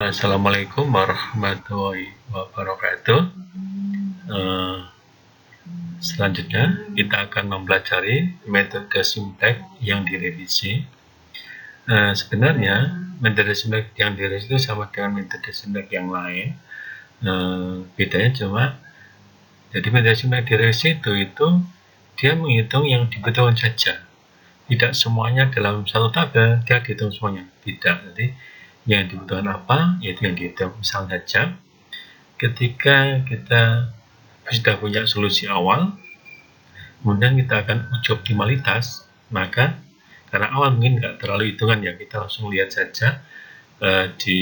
Assalamualaikum warahmatullahi wabarakatuh. Selanjutnya kita akan mempelajari metode Simplex yang direvisi. Sebenarnya metode Simplex yang direvisi itu sama dengan metode Simplex yang lain. Bedanya cuma, jadi metode Simplex direvisi itu dia menghitung yang dibutuhkan saja. Tidak semuanya dalam satu tabel dia dihitung semuanya. Tidak. Jadi yang dibutuhkan apa, yaitu yang dihitung. Misal saja, ketika kita sudah punya solusi awal, kemudian kita akan uji optimalitas, maka karena awal mungkin nggak terlalu hitungan ya, kita langsung lihat saja di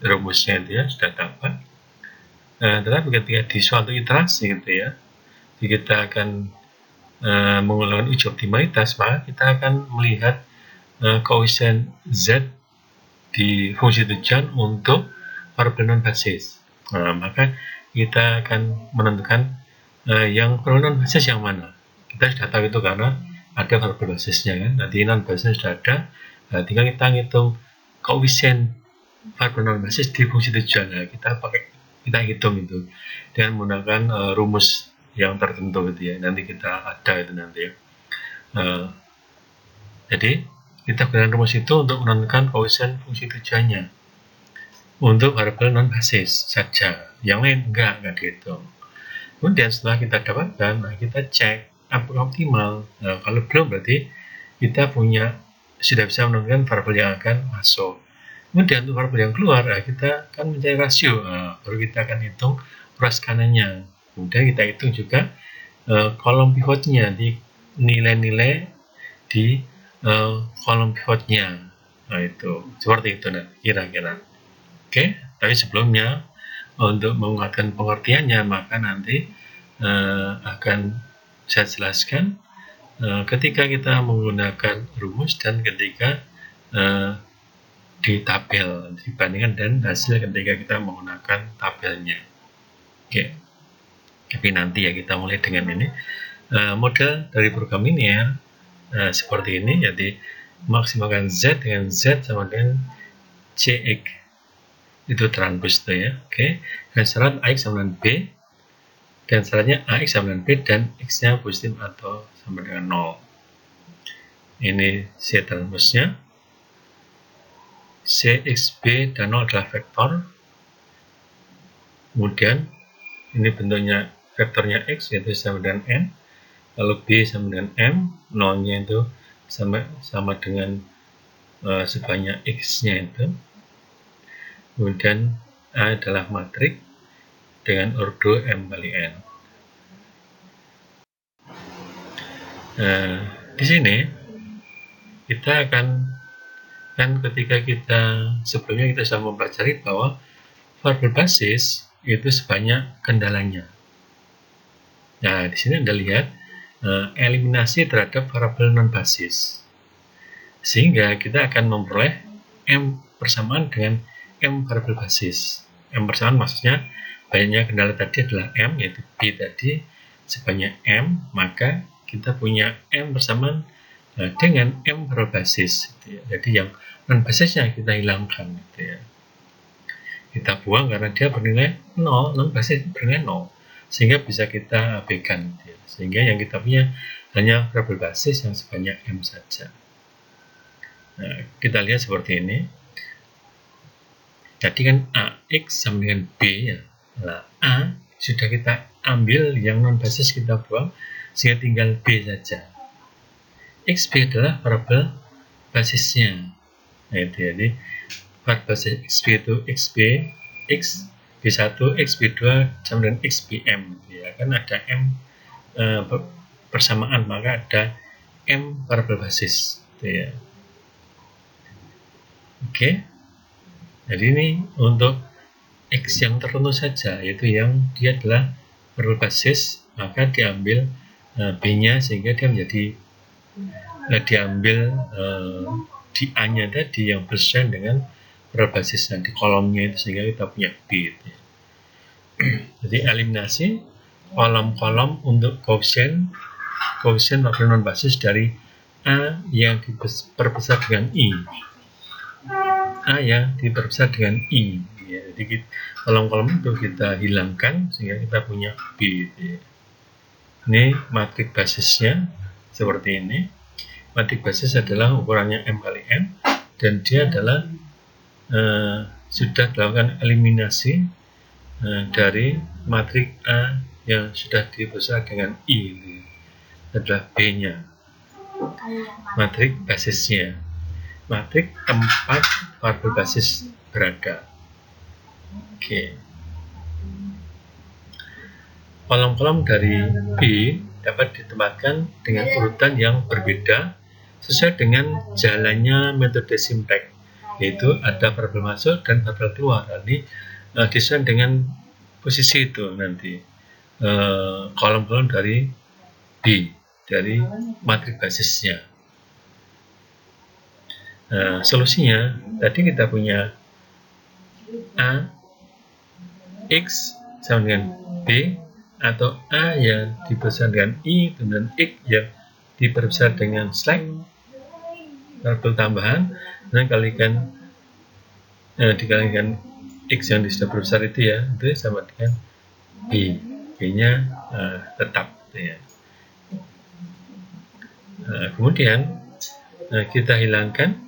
rumusnya itu ya, sudah dapat. Tetapi ketika di suatu iterasi gitu ya, kita akan menggunakan uji optimalitas, maka kita akan melihat koefisien Z di fungsi tujuan untuk variabel non basis. Maka kita akan menentukan yang variabel non basis yang mana. Kita sudah tahu itu karena ada variabel basisnya kan. Nanti non basis sudah ada, tinggal kita ngitung koefisien variabel non basis di fungsi tujuan. Kita hitung itu dengan menggunakan rumus yang tertentu gitu ya. Nanti kita ada itu nanti ya. Jadi kita gunakan rumus itu untuk menentukan koefisien fungsi tujuannya untuk variabel non basis saja, yang lain enggak dihitung. Kemudian setelah kita dapatkan, kita cek apakah optimal. Kalau belum, berarti kita sudah bisa menentukan variabel yang akan masuk. Kemudian untuk variabel yang keluar, kita akan mencari rasio, baru kita akan hitung ruas kanannya. Kemudian kita hitung juga kolom pivotnya, di nilai-nilai di kolom pivotnya. Itu seperti itu kira-kira. Oke, tapi sebelumnya untuk menguatkan pengertiannya, maka nanti akan saya jelaskan ketika kita menggunakan rumus dan ketika di tabel dibandingkan dan hasil ketika kita menggunakan tabelnya. Oke, tapi nanti ya kita mulai dengan ini. Model dari program linear seperti ini, jadi maksimalkan Z dengan Z sama dengan CX, itu transpose itu ya. Oke, dan syarat AX sama dengan B, dan syaratnya AX sama dengan B dan X nya positif atau sama dengan 0. Ini C transpose nya, CXB dan 0 adalah vektor. Kemudian ini bentuknya vektornya X, yaitu sama dengan N. Lalu B sama dengan M, 0 nya itu sama dengan sebanyak X nya itu. Kemudian A adalah matrik dengan ordo M kali N. Di sini kita akan, kan ketika kita sebelumnya kita sudah mempelajari bahwa variabel basis itu sebanyak kendalanya. Nah, di sini Anda lihat eliminasi terhadap variabel non basis, sehingga kita akan memperoleh M bersamaan dengan M variabel basis. M bersamaan maksudnya banyaknya kendala tadi adalah M, yaitu B tadi sebanyak M, maka kita punya M bersamaan dengan M variabel basis gitu ya. Jadi yang non basisnya kita hilangkan gitu ya. Kita buang karena dia bernilai 0, non basis bernilai 0, sehingga bisa kita abaikan gitu ya. Sehingga yang kita punya hanya variabel basis yang sebanyak M saja. Nah, kita lihat seperti ini. Jadi kan AX sama dengan B ya. Nah, A sudah kita ambil, yang non basis kita buang, sehingga tinggal B saja. XB adalah variabel basisnya. Nah, itu jadi variabel basis XB itu XB, X B1, XB2 sama dengan XBM gitu ya. Kan ada M bersamaan, maka ada M variabel basis gitu ya. Oke. Jadi ini untuk X yang tertentu saja, yaitu yang dia adalah variabel basis, maka diambil B-nya sehingga dia menjadi diambil di A-nya tadi yang bersesuaian dengan variabel basisnya di kolomnya itu, sehingga kita punya B gitu ya. Jadi eliminasi kolom-kolom untuk koefisien variabel non basis dari A yang diperbesar dengan I. A yang diperbesar dengan I ya. Jadi kolom-kolom itu kita hilangkan sehingga kita punya B ya. Ini matrik basisnya seperti ini. Matrik basis adalah ukurannya M kali N dan dia adalah sudah dilakukan eliminasi dari matrik A yang sudah dibesar dengan I ini adalah B-nya, matrik basisnya, matrik tempat variabel basis berada. Oke. Kolom-kolom dari B dapat ditempatkan dengan urutan yang berbeda sesuai dengan jalannya metode simplex, yaitu ada variabel masuk dan variabel keluar. Ini disesuaikan dengan posisi itu nanti kolom-kolom dari B, dari matrik basisnya. Solusinya tadi kita punya A X sama dengan B, atau A yang dibesar dengan I, kemudian X yang diperbesar dengan slack variabel tambahan, dan dikalikan X yang sudah berbesar itu ya, itu sama dengan B, B-nya tetap ya. Kemudian kita hilangkan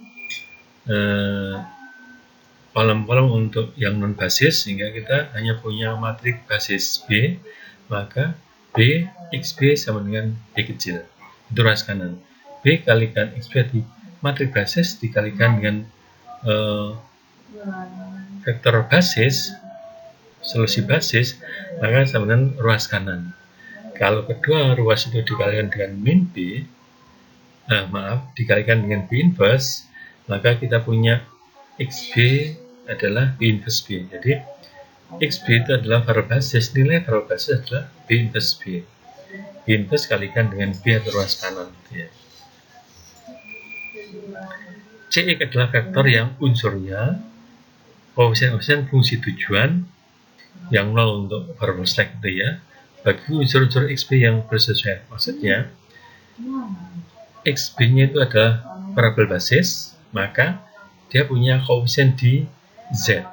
kolom-kolom untuk yang non basis sehingga kita hanya punya matrik basis B, maka B XB sama dengan B kecil, itu ruas kanan. B kalikan XB di matrik basis dikalikan dengan vektor basis, solusi basis, maka sama dengan ruas kanan. Kalau kedua ruas itu dikalikan dengan min B, dikalikan dengan B inverse, maka kita punya XB adalah B inverse B. Jadi XB itu adalah variabel basis, nilai variabel basis adalah B inverse B. B inverse kalikan dengan B atau ruas kanan. Ya. CX adalah vektor yang unsurnya koefisien fungsi tujuan yang 0 untuk variabel slack itu ya, bagi unsur-unsur XB yang bersesuaian. Maksudnya XB-nya itu adalah variabel basis, maka dia punya koefisien di Z.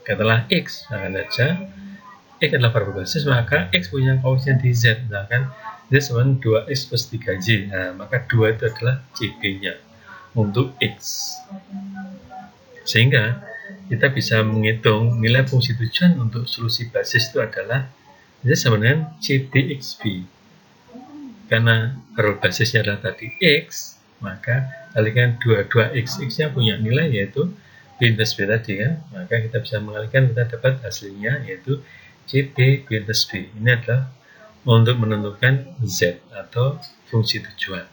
Katakanlah X, misalkan saja X adalah variabel basis, maka X punya koefisien di Z, misalkan Z sama 2X plus 3Y. Maka 2 itu adalah CB-nya untuk X. Sehingga kita bisa menghitung nilai fungsi tujuan untuk solusi basis itu adalah Z sama dengan CBXB. Karena variabel basisnya adalah tadi X, maka kalikan 2X, X-nya punya nilai yaitu B inverse B tadi kan, maka kita bisa mengalihkan, kita dapat hasilnya yaitu CB B inverse B. Ini adalah untuk menentukan Z atau fungsi tujuan.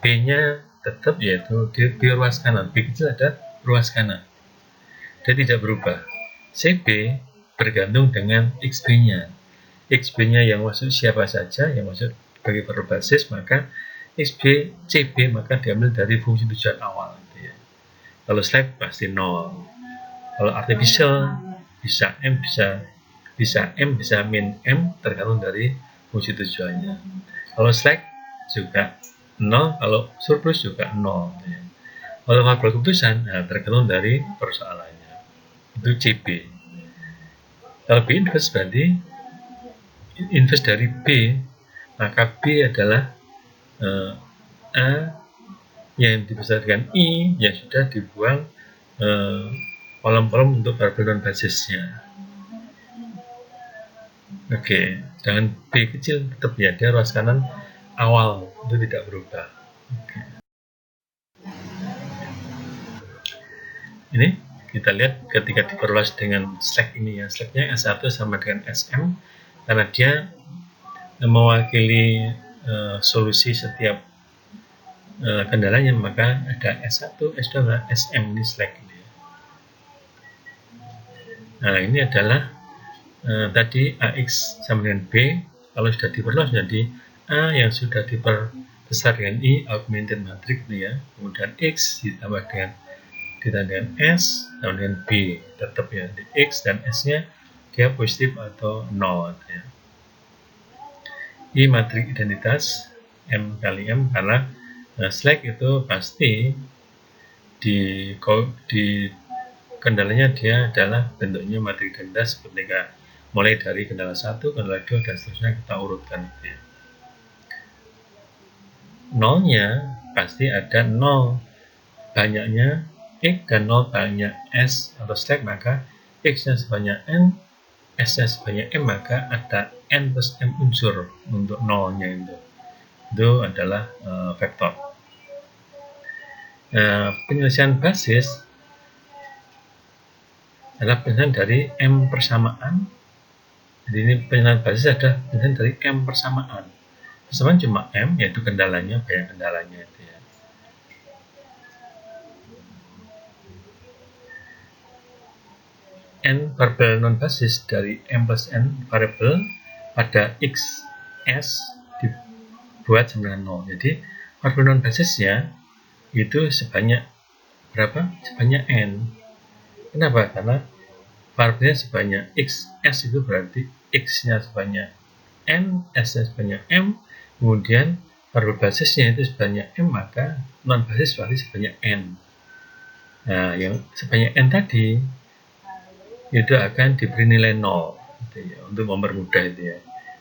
B-nya tetap yaitu di ruas kanan, B kecil ada ruas kanan, dia tidak berubah. CB bergantung dengan XB-nya. XB-nya yang masuk siapa saja, yang masuk sebagai variabel basis, maka XB, CB maka diambil dari fungsi tujuan awal. Ya. Kalau slack pasti 0. Kalau artificial bisa M, bisa M, bisa min M, tergantung dari fungsi tujuannya. Kalau slack juga 0, kalau surplus juga 0. Ya. Kalau variabel keputusan, tergantung dari persoalannya. Itu CB. Kalau B inverse berarti inverse dari B, maka B adalah A yang dibesar dengan I yang sudah dibuang kolom-kolom untuk variabel non basisnya. Oke, dengan B kecil tetap ya, dia ruas kanan awal itu tidak berubah. Oke. Ini kita lihat ketika diperluas dengan slack ini ya, slacknya S1 sama dengan SM karena dia mewakili solusi setiap kendalanya, maka ada S1, S2, SM ini slack. Nah ini adalah tadi AX sama dengan B, kalau sudah diperluas menjadi A yang sudah diperbesar dengan I, augmented matrix ini ya, kemudian X ditambah dengan S sama dengan B, tetap ya, di X dan S nya dia positif atau 0 ya. I matrik identitas M kali M, karena slack itu pasti di kendalanya dia adalah bentuknya materi identitas ketika mulai dari kendala 1, kendala 2, dan seterusnya kita urutkan gitu ya. Nolnya pasti ada 0 banyaknya X dan 0 banyak S atau stack, maka X-nya sebanyak N, S-nya sebanyak M, maka ada N plus M unsur untuk nolnya itu adalah vektor. Penyelesaian basis adalah penyelesaian dari M persamaan. Jadi ini penyelesaian basis adalah penyelesaian dari M persamaan. Persamaan cuma M, yaitu kendalanya, banyak kendalanya itu ya. N variabel non basis dari M plus N variabel pada X S dibuat sama dengan 0. Jadi variabel non basisnya itu sebanyak berapa? Sebanyak N. Kenapa? Karena variabelnya sebanyak X S itu berarti X-nya sebanyak N, S-nya sebanyak M, kemudian variabel basisnya itu sebanyak M, maka non basis berarti sebanyak N. Nah, yang sebanyak N tadi itu akan diberi nilai 0 gitu ya, untuk mempermudah itu ya,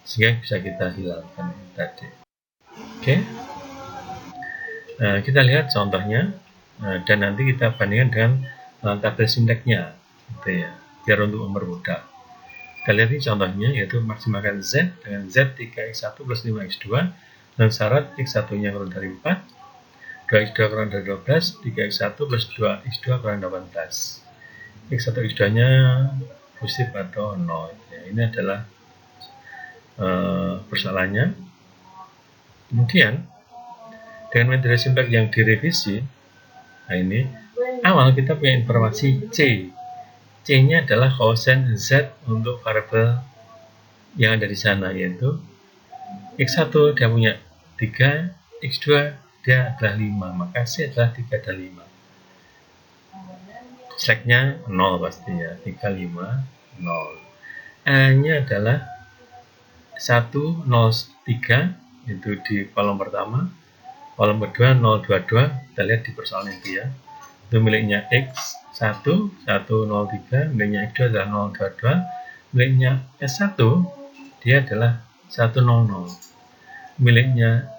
sehingga bisa kita hilangkan tadi. Oke. Nah, kita lihat contohnya, dan nanti kita bandingkan dengan tabel sintaknya gitu ya, biar untuk mempermudah. Kita lihat ini contohnya, yaitu maksimalkan Z dengan Z 3x1 plus 5x2 dan syarat x1 nya kurang dari 4, 2x2 kurang dari 12, 3x1 plus 2x2 kurang 18. X1 x2 nya positif atau 0 ya. Ini adalah persoalannya. Kemudian dengan metode simplex yang direvisi, nah ini awal kita punya informasi C. C nya adalah koefisien Z untuk variabel yang ada di sana, yaitu X1 dia punya 3, X2 dia adalah 5, maka C adalah 3 dan 5. Slacknya 0 pasti ya, 3, 5, 0. A-nya adalah 1, 0, 3, itu di kolom pertama. Kolom kedua 0, 2, 2, kita lihat di persoalan itu ya. Itu miliknya X1, 1, 0, 3, miliknya X2 adalah 0, 2, 2. Miliknya S1, dia adalah 1, 0, 0. Miliknya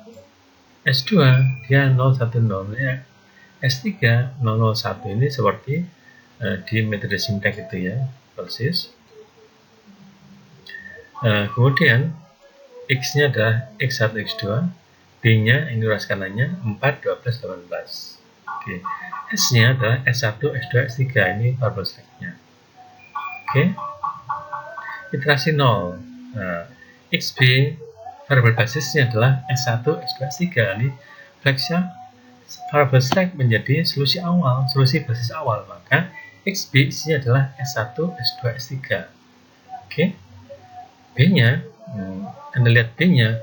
S2, dia 0, 1, 0. Miliknya S3, 0, 0, 1. Ini seperti di metode simplex itu ya, persis. Kemudian X-nya adalah X1, X2, B-nya ini ruas kanannya 4, 12, 18. Oke. S-nya adalah S1, S2, S3, ini variabel stack-nya. Oke. Iterasi 0. Nah, XB variabel basisnya adalah S1, S2, S3. Ini fleksnya variabel stack menjadi solusi awal, solusi basis awal, maka XB isinya adalah S1, S2, S3. Oke. B-nya, Anda lihat B-nya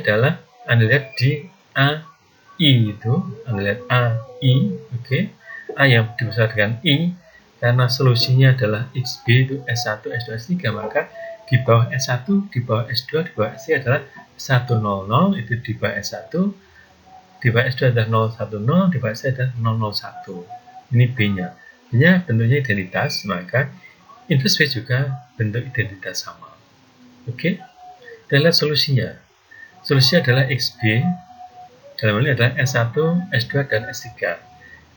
adalah Anda lihat di A, I itu, Anda lihat A, I, oke. A yang dibesar dengan I, karena solusinya adalah XB itu S1, S2, S3, maka di bawah S1, di bawah S2, di bawah S3 adalah 100, itu di bawah S1, di bawah S2 adalah 010, di bawah S3 adalah 001. Ini B-nya. B-nya bentuknya identitas, maka inverse B juga bentuk identitas sama. Oke. Kita lihat solusinya. Solusinya adalah XB, dalam hal ini adalah S1, S2, dan S3.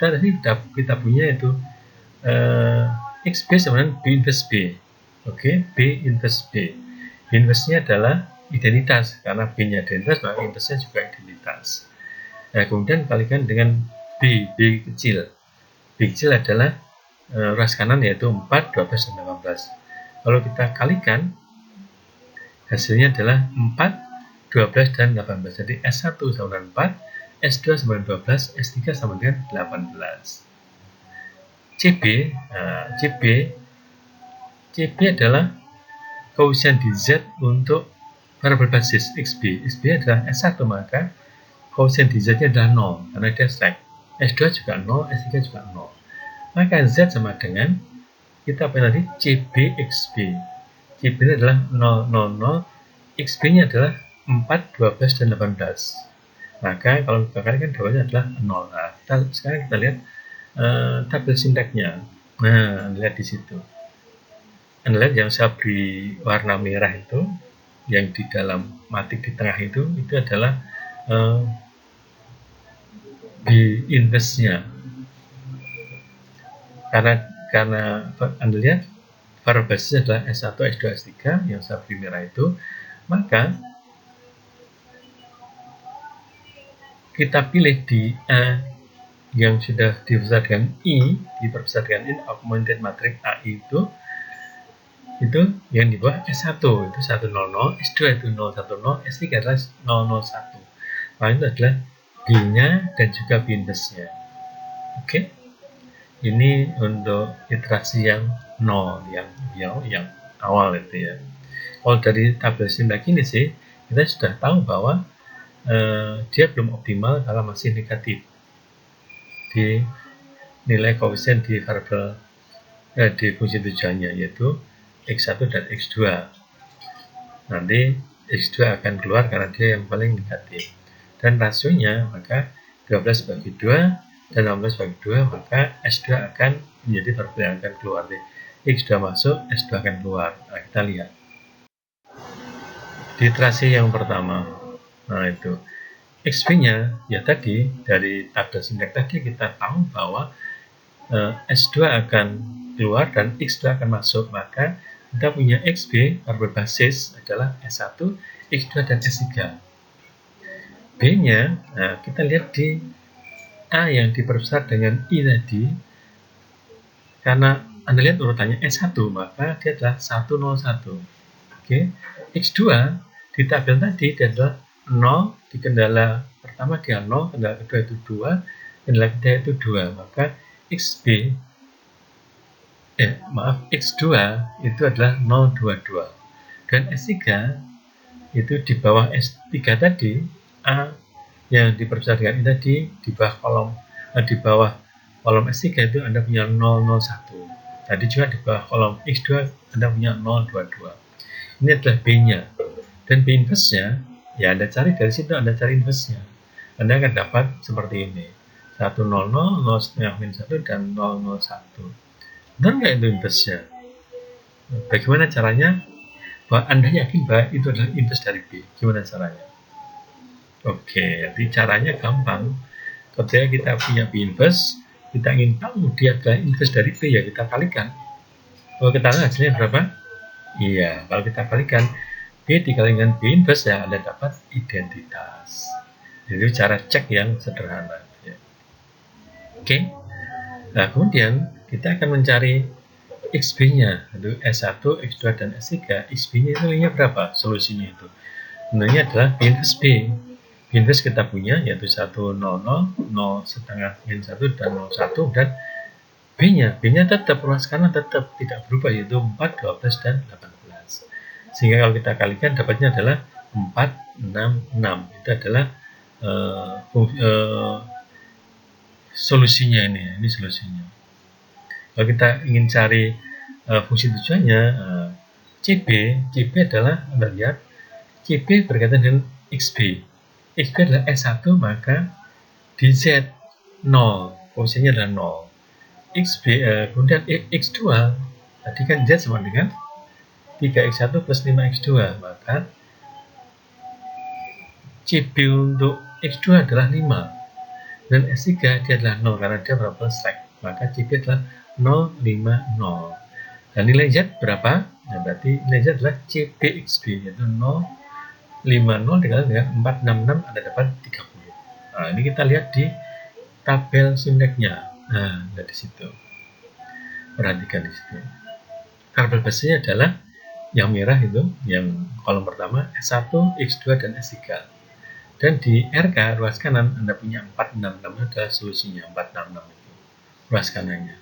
Tadi kita punya itu XB sama dengan B inverse B. Oke, B inverse B. B inverse-nya adalah identitas, karena B-nya identitas, maka inverse-nya juga identitas. Nah, kemudian kalikan dengan B kecil. B kecil adalah ruas kanan, yaitu 4, 12, dan 18. Kalau kita kalikan, hasilnya adalah 4, 12, dan 18. Jadi S1 sama dengan 4, S2 sama dengan 12, S3 sama dengan 18. CB adalah koefisien di Z untuk variabel basis XB. XB adalah S1, maka koefisien di Z-nya adalah 0, karena dia stack. S2 juga 0, S3 juga 0. Maka Z sama dengan, kita pilih tadi CBXB. CB ini adalah 0, 0, 0. XB-nya adalah 4, 12, dan 18. Maka kalau kita kalikan, jawabannya adalah 0. Nah, sekarang kita lihat tabel sintaknya. Nah, lihat di situ. Anda lihat yang saya beri warna merah itu, yang di dalam matik di tengah itu adalah di inverse-nya. Karena Anda lihat variabel basis adalah S1, S2, S3 yang saya beri merah itu, maka kita pilih di A yang sudah diperbesar dengan I, diperbesar dengan in augmented matrix AI itu yang di bawah S1 itu 100, S2 itu 010, S3 adalah 001. Nah, itu adalah B-nya dan juga B inverse-nya. Oke. Ini untuk iterasi yang 0, yang awal itu ya. Kalau dari tabel sintak ini sih, kita sudah tahu bahwa dia belum optimal kalau masih negatif di nilai koefisien di variabel di fungsi tujuannya, yaitu X1 dan X2. Nanti X2 akan keluar karena dia yang paling negatif. Dan rasionya maka 12 bagi 2 dan 16 bagi 2, maka S2 akan menjadi variabel yang akan keluar. X2 masuk, S2 akan keluar. Nah, kita lihat di iterasi yang pertama. Nah, itu XP-nya ya tadi dari tabel sintak tadi kita tahu bahwa S2 akan keluar dan X2 akan masuk, maka kita punya XB variabel basis adalah S1, X2 dan S3. B-nya, nah kita lihat di A yang diperbesar dengan I tadi, karena Anda lihat urutannya S1, maka dia adalah 101. Oke. X2 di tabel tadi dia adalah 0, di kendala pertama dia 0, kendala kedua itu 2, kendala ketiga itu 2, maka X2 itu adalah 022. Dan S3 itu di bawah S3 tadi, A yang diperbesar dengan ini tadi, di bawah kolom S3 itu Anda punya 001. Tadi juga di bawah kolom X2 Anda punya 022. Ini adalah B-nya. Dan B inverse-nya, ya Anda cari dari situ, Anda cari inverse-nya. Anda akan dapat seperti ini. 100, 0,5-1, dan 001. Benar nggak itu inverse-nya? Bagaimana caranya? Bahwa Anda yakin bahwa itu adalah inverse dari B. Gimana caranya? Oke, jadi caranya gampang. Ketika kita punya B inverse, kita ingin tahu dia adalah inverse dari B, ya kita kalikan. Kalau kita lihat hasilnya berapa? Iya, kalau kita kalikan B dikalikan B inverse, ya Anda dapat identitas. Jadi cara cek yang sederhana. Ya. Oke. Nah, kemudian kita akan mencari XB-nya, itu S1, X2, dan S3. XB-nya itu nilainya berapa? Solusinya itu. Nilainya adalah B inverse B. B inverse kita punya, yaitu 100, 0 setengah min 1, dan 01, dan B-nya tetap, ruas kanan tetap tidak berubah, yaitu 4, 12, dan 18. Sehingga kalau kita kalikan, dapatnya adalah 466. Itu adalah solusinya ini solusinya. Kalau kita ingin cari fungsi tujuannya, CB adalah, Anda lihat, CB berkaitan dengan XB. XB adalah S1, maka di Z 0, fungsinya adalah 0. Kemudian X2, tadi kan Z sama dengan 3X1 plus 5X2, maka CB untuk X2 adalah 5, dan S3 dia adalah 0 karena dia variabel slack, maka CB adalah 050. Dan nilai Z berapa? Nah, berarti nilai Z adalah CBXB, yaitu 050 dikali dengan 466, Anda dapat 30. Nah, ini kita lihat di tabel sintaknya. Nah, dari situ. Perhatikan di situ. Variabel basisnya adalah yang merah itu, yang kolom pertama, S1, X2, dan S3. Dan di RK, ruas kanan, Anda punya 466, adalah solusinya, 466 itu, ruas kanannya.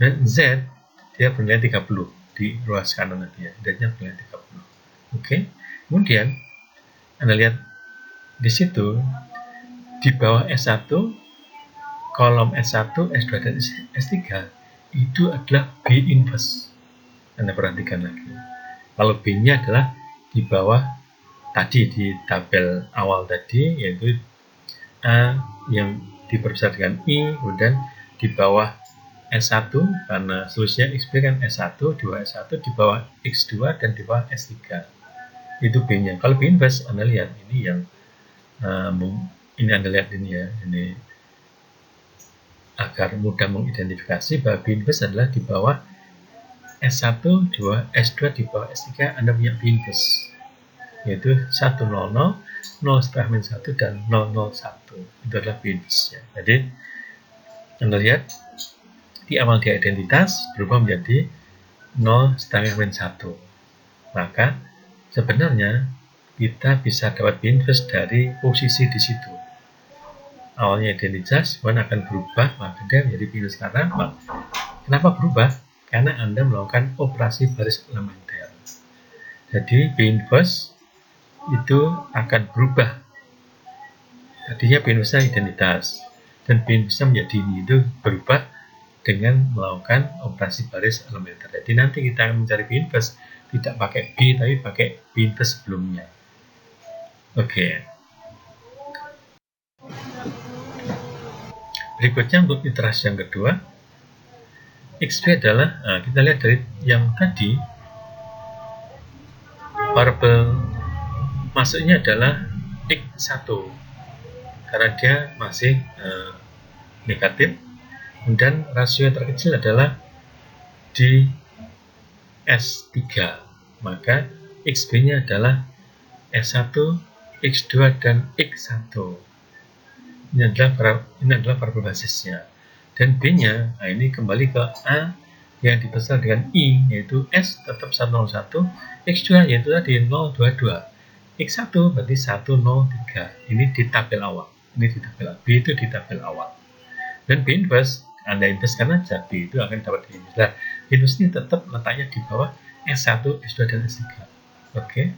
Dan Z, dia bernilai 30 di ruas kanan nanti ya, Z-nya bernilai 30. Oke. Kemudian Anda lihat di situ di bawah S1, kolom S1, S2, dan S3 itu adalah B inverse. Anda perhatikan lagi. Kalau B-nya adalah di bawah tadi di tabel awal tadi, yaitu A yang diperbesar dengan I, kemudian di bawah S1 karena solusinya XB kan S1, di bawah S1, di bawah X2 dan di bawah S3. Itu B-nya. Kalau B inverse, Anda lihat ini yang ini Anda lihat ini ya, ini agar mudah mengidentifikasi bahwa B inverse adalah di bawah S1, di bawah S2, di bawah S3 Anda punya B inverse, yaitu 100, 0,1 dan 001. Itu adalah B inverse ya. Jadi Anda lihat di awal dia identitas berubah menjadi 0,1. Maka sebenarnya kita bisa dapat B inverse dari posisi di situ. Awalnya identitas, kemudian akan berubah, maka dia menjadi B inverse karena apa? Kenapa berubah? Karena Anda melakukan operasi baris elementer. Jadi B inverse itu akan berubah. Tadinya B inverse identitas, dan B inverse menjadi ini, itu berubah dengan melakukan operasi baris elementer. Jadi nanti kita akan mencari B inverse tidak pakai B, tapi pakai B inverse sebelumnya. Oke. Berikutnya untuk iterasi yang kedua, XB adalah, kita lihat dari yang tadi, variabel masuknya adalah X1 karena dia masih negatif. Kemudian rasio yang terkecil adalah di S3, maka XB-nya adalah S1, X2, dan X1. Ini adalah variabel basisnya. Dan B-nya, ini kembali ke A yang dibesar dengan I, yaitu S tetap 101, X2 yaitu tadi 022, X1 berarti 103. Ini di tabel awal. Ini di tabel awal. B itu di tabel awal. Dan B inverse, Anda inverskan aja, B itu akan dapat B inverse. Nah, B inverse ini tetap letaknya di bawah S1, S2, dan S3. Oke.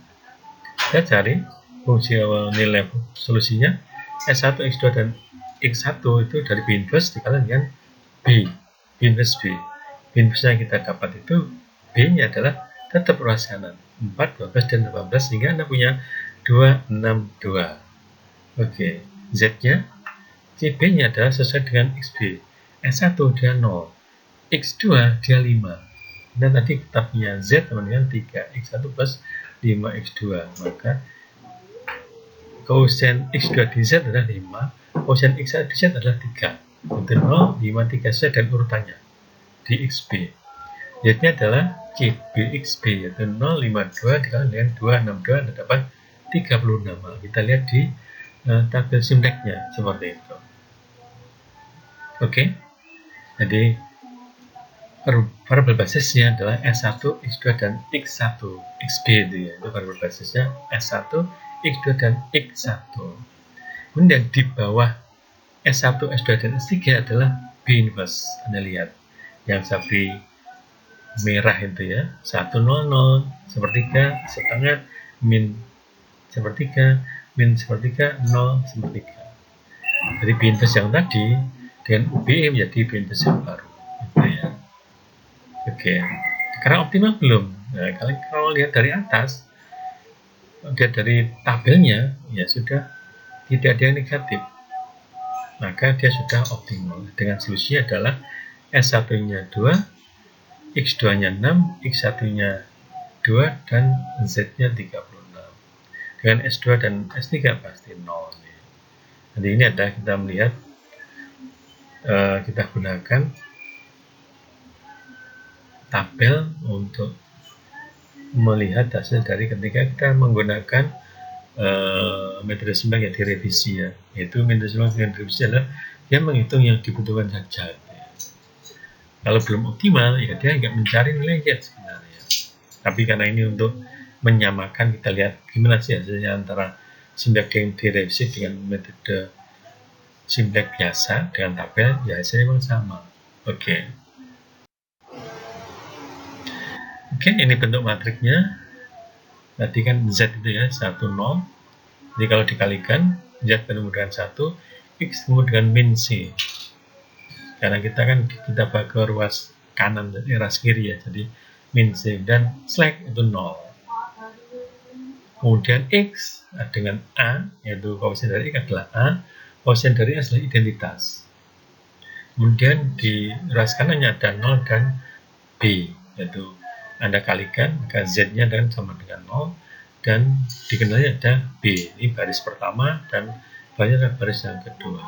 Kita cari fungsi nilai solusinya. S1, X2, dan X1 itu dari B inverse dikalikan dengan B inverse B. B inverse yang kita dapat itu B-nya adalah tetap ruas kanan 4, 12, dan 18 sehingga Anda punya 262. Oke. Z-nya CB-nya adalah sesuai dengan XB. S1 dia 0, X2 dia 5. Dan tadi kita punya Z sama dengan 3, X1 plus 5X2. Maka koefisien X2 di Z adalah 5, koefisien X1 di Z adalah 3. Itu 0, 5, 3 Z dan urutannya di XB. Z-nya adalah CBXB, yaitu 052 dikali dengan 262, Anda dapat 36. Kita lihat di tabel simleknya seperti itu. Oke. Jadi variabel basisnya adalah S1, X2, dan X1. XB itu ya, itu variabel basisnya S1, X2, dan X1. Kemudian di bawah S1, S2, dan S3 adalah B inverse. Anda lihat yang sapi merah itu ya, 100, sepertiga, setengah, min sepertiga, min sepertiga, 0, sepertiga. Jadi B inverse yang tadi dengan UBE menjadi B inverse yang baru. Gitu ya. Oke. Sekarang optimal belum? Nah, kalau lihat dari atas, lihat dari tabelnya, ya sudah tidak ada yang negatif. Maka dia sudah optimal. Dengan solusinya adalah S1-nya 2, X2-nya 6, X1-nya 2, dan Z-nya 36. Dengan S2 dan S3 pasti 0. Jadi ini ada kita melihat, kita gunakan tabel untuk melihat hasil dari ketika kita menggunakan metode simulasi yang direvisi ya, yaitu metode simulasi yang direvisi adalah dia menghitung yang dibutuhkan saja. Kalau belum optimal, ya dia nggak mencari nilai Z sebenarnya. Tapi karena ini untuk menyamakan, kita lihat gimana sih hasilnya antara simulasi yang direvisi dengan metode simulasi biasa dengan tabel, ya hasilnya memang sama. Oke, ini bentuk matriknya. Tadi kan Z itu ya, 1, 0. Jadi kalau dikalikan, Z ketemu dengan 1, X ketemu dengan min C. Karena kita pakai ruas kanan dan ruas kiri ya, jadi min C, dan slack itu 0. Kemudian X dengan A, yaitu koefisien dari X adalah A, koefisien dari S adalah identitas. Kemudian di ruas kanannya ada 0 dan B, yaitu Anda kalikan, maka Z-nya dan sama dengan 0, dan di kenalnya ada B, ini baris pertama, dan bawahnya adalah baris yang kedua.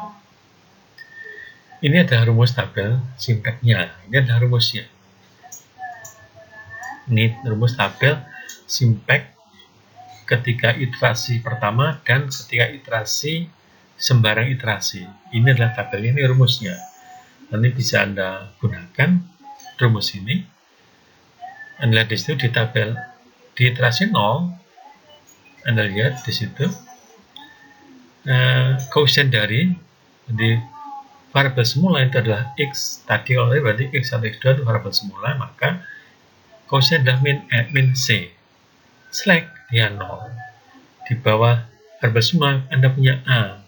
Ini adalah rumus tabel simpeknya, ini adalah rumusnya. Ini rumus tabel simpek ketika iterasi pertama dan ketika iterasi sembarang iterasi. Ini adalah tabelnya, ini rumusnya. Nanti bisa Anda gunakan rumus ini. Anda lihat di situ di tabel di iterasi 0, Anda lihat di situ koefisien dari variabel semula itu adalah X. Tadi kalau berarti X1, X2 itu variabel semula, maka koefisien adalah min C. Slack dia 0. Di bawah variabel semula Anda punya A.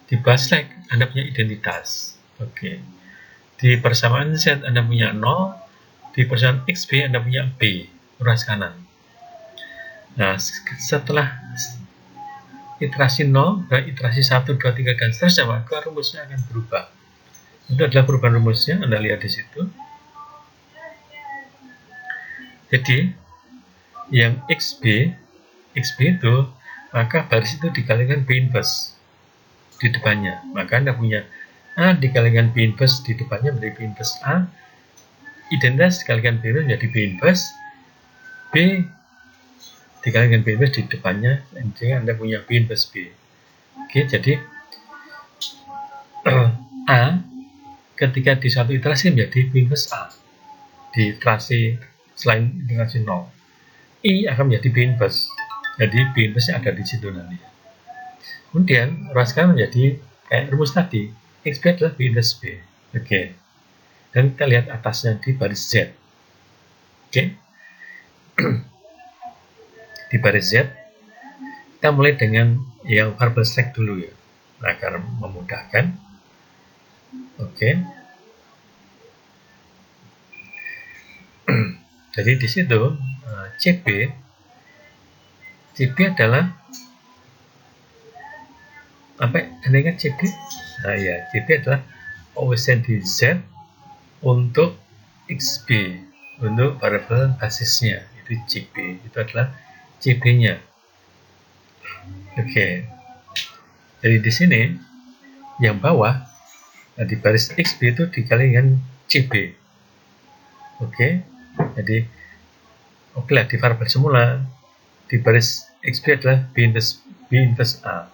Di bawah slack Anda punya identitas. Oke. Di persamaan Z Anda punya 0, di persamaan XB Anda punya B, ruas kanan. Nah, setelah iterasi 0, dan iterasi 1, 2, 3, dan seterusnya, maka rumusnya akan berubah. Itu adalah perubahan rumusnya, Anda lihat di situ. Jadi, yang XB itu, maka baris itu dikalikan B inverse di depannya. Maka Anda punya A dikalikan B inverse di depannya menjadi B inverse A, identitas dikalikan B inverse menjadi B inverse B dikalikan B inverse di depannya, sehingga Anda punya B inverse B. Oke, jadi A ketika di satu iterasi menjadi B inverse A di iterasi selain iterasi 0. I akan menjadi B inverse, jadi B inverse nya ada di situ nanti. Kemudian ruas kanan menjadi kayak rumus tadi, XB adalah B inverse B. Oke. Dan kita lihat atasnya di baris Z. Oke. Di baris Z, kita mulai dengan yang variabel slack dulu ya, agar memudahkan. Oke. Jadi di situ CB adalah apa? Anda ingat CB? Nah ya, CB adalah koefisien di Z untuk XB, untuk variabel basisnya, itu CB, itu adalah CB-nya. Oke. Jadi di sini yang bawah, nah di baris XB itu dikalikan CB. Oke. Jadi oke lah, di variabel semula di baris XB adalah B inverse A.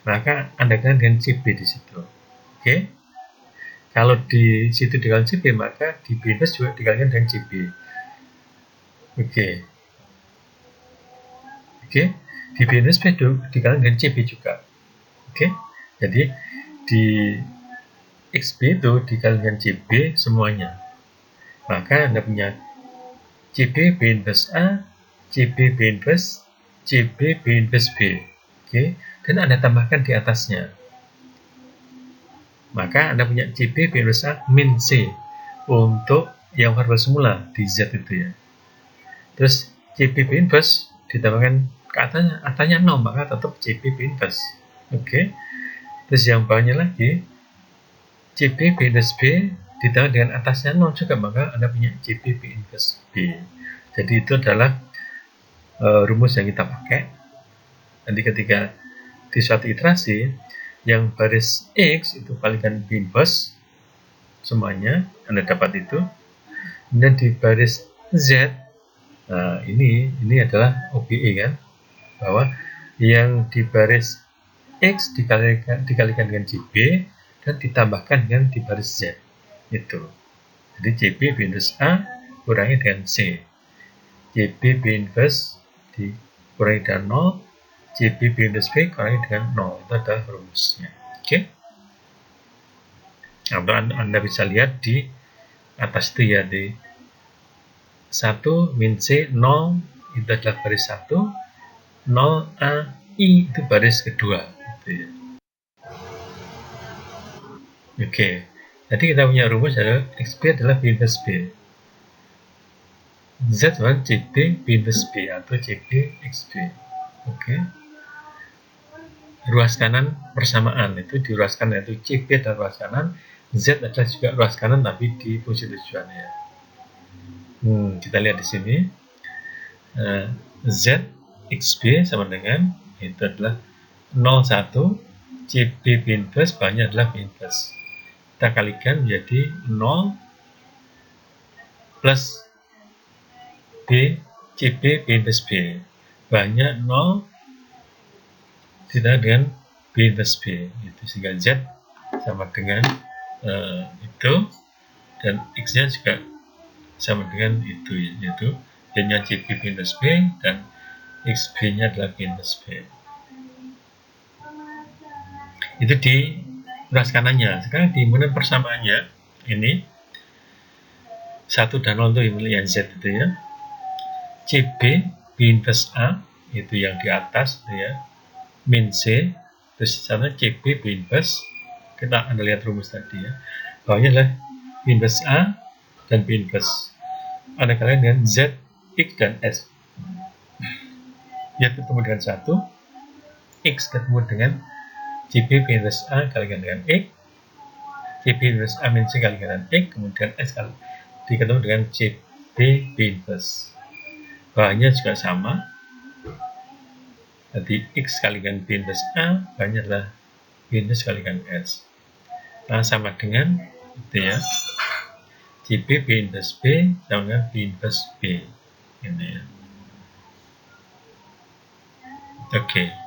Maka Anda kalikan dengan CB di situ. Oke. Kalau di situ dikalikan CB, maka di B inverse juga dikalikan dengan CB. Oke. Di B inverse B dikalikan dengan CB juga. Oke. Jadi di XB itu dikalikan CB semuanya. Maka Anda punya CB B inverse A, CB B inverse, CB B inverse B. Oke. Dan Anda tambahkan di atasnya. Maka Anda punya CB B inverse A min C untuk yang variabel semula di Z itu ya. Terus CB B inverse ditambahkan ke atasnya 0, maka tetap CB B inverse. Oke. Terus yang bawahnya lagi CB B inverse B ditambah dengan atasnya 0 juga, maka Anda punya CB B inverse B. Jadi itu adalah rumus yang kita pakai. Nanti ketika di suatu iterasi yang baris X itu kalikan B inverse semuanya, Anda dapat itu. Kemudian di baris Z, nah ini adalah OBE kan, bahwa yang di baris X dikalikan dengan CB dan ditambahkan dengan di baris Z itu. Jadi CB B inverse A kurangi dengan C, CB B inverse dikurangi dengan 0, CB B inverse B kurangi dengan 0. Itu adalah rumusnya. Oke. Nah, Anda bisa lihat di atas itu ya, di 1 min C 0 itu adalah baris 1, 0 A I itu baris kedua gitu ya. Oke. Jadi kita punya rumus adalah XB adalah B inverse B, Z adalah CB B inverse B atau CB XB. Oke. Ruas kanan persamaan itu di ruas kanan itu CB dan ruas kanan, Z adalah juga ruas kanan tapi di fungsi tujuannya. Kita lihat di sini. Z XB sama dengan itu adalah 01 CB B inverse, banyak adalah B inverse. Kita kalikan menjadi 0 plus B CB B inverse B, banyak 0 ditambah dengan B inverse B, itu sehingga Z sama dengan itu, dan X nya juga sama dengan itu, yaitu Y nya CB B inverse B dan XB nya adalah B inverse B. Itu di ruas kanannya. Sekarang diimbangi persamaannya, ini 1 dan 0 itu yang Z itu ya, CB B inverse A itu yang di atas itu ya, min C, terus di sana CB B inverse, kita Anda lihat rumus tadi ya, bawahnya adalah B inverse A dan B inverse, Anda kalian dengan Z, X dan S, Y ketemu dengan 1, X ketemu dengan CB B inverse A kalikan dengan X, CB inverse A min C kalikan dengan X, kemudian S diketemu dengan CB B inverse, bawahnya juga sama, jadi X kalikan B inverse A, bawahnya adalah B inverse kalikan S. Nah, sama dengan itu ya, CB B inverse B sama dengan B inverse B, ini ya. Oke.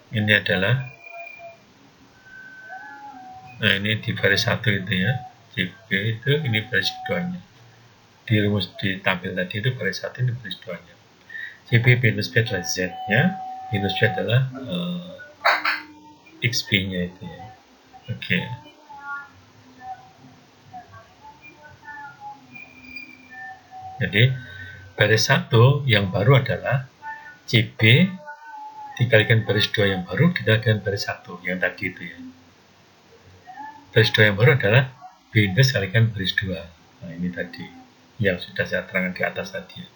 Ini adalah, nah ini di baris 1 itu ya, CB itu, ini baris keduanya. Di rumus di tampil tadi itu baris 1, ini baris 2-nya. CB B inverse B adalah Z nya, B inverse B adalah XB nya itu ya. Oke. Jadi baris 1 yang baru adalah CB dikalikan baris 2 yang baru dikalikan baris 1 yang tadi itu ya. Baris 2 yang baru adalah B inverse kalikan baris 2. Nah, ini tadi yang sudah saya terangkan di atas tadi ya.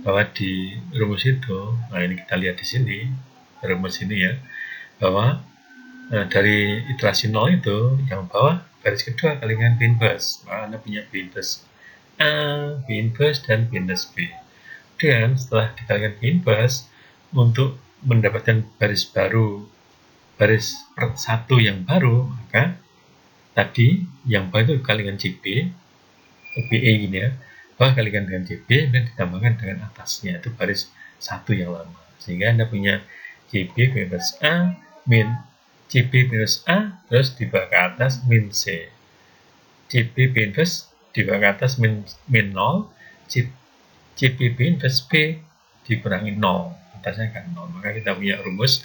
Bahwa di rumus itu, nah ini kita lihat di sini, rumus ini ya, bahwa dari iterasi 0 itu yang bawah baris kedua kalikan B inverse, maka Anda punya B inverse A, B inverse dan B inverse B. Dan setelah dikalikan B inverse, untuk mendapatkan baris baru, baris 1 yang baru, maka tadi yang bawah itu kalikan CB, BE gini ya, bawah kalikan dengan CB dan ditambahkan dengan atasnya, itu baris 1 yang lama, sehingga Anda punya CB B inverse A min CB minus A, terus di bawah ke atas min C, CB B inverse di bawah ke atas min 0, CB B inverse B dikurangi 0, atasnya kan 0, maka kita punya rumus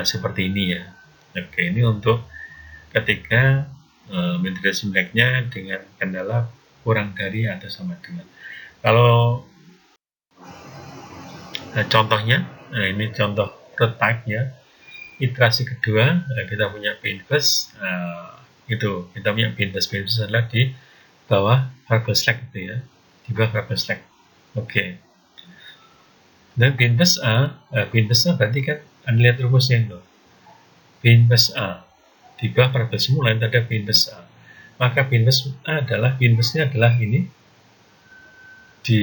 seperti ini ya. Oke, ini untuk ketika integrasi blacknya dengan kendala kurang dari atau sama dengan. Kalau contohnya, ini contoh prototype ya, iterasi kedua kita punya B inverse, itu kita punya B inverse adalah di bawah variable slack itu ya, di bawah variable slack. Oke. Dan B inverse A berarti kan Anda lihat rumusnya itu, B inverse A di bawah variable semula itu ada B inverse A, maka B inverse A adalah, B inverse-nya adalah ini di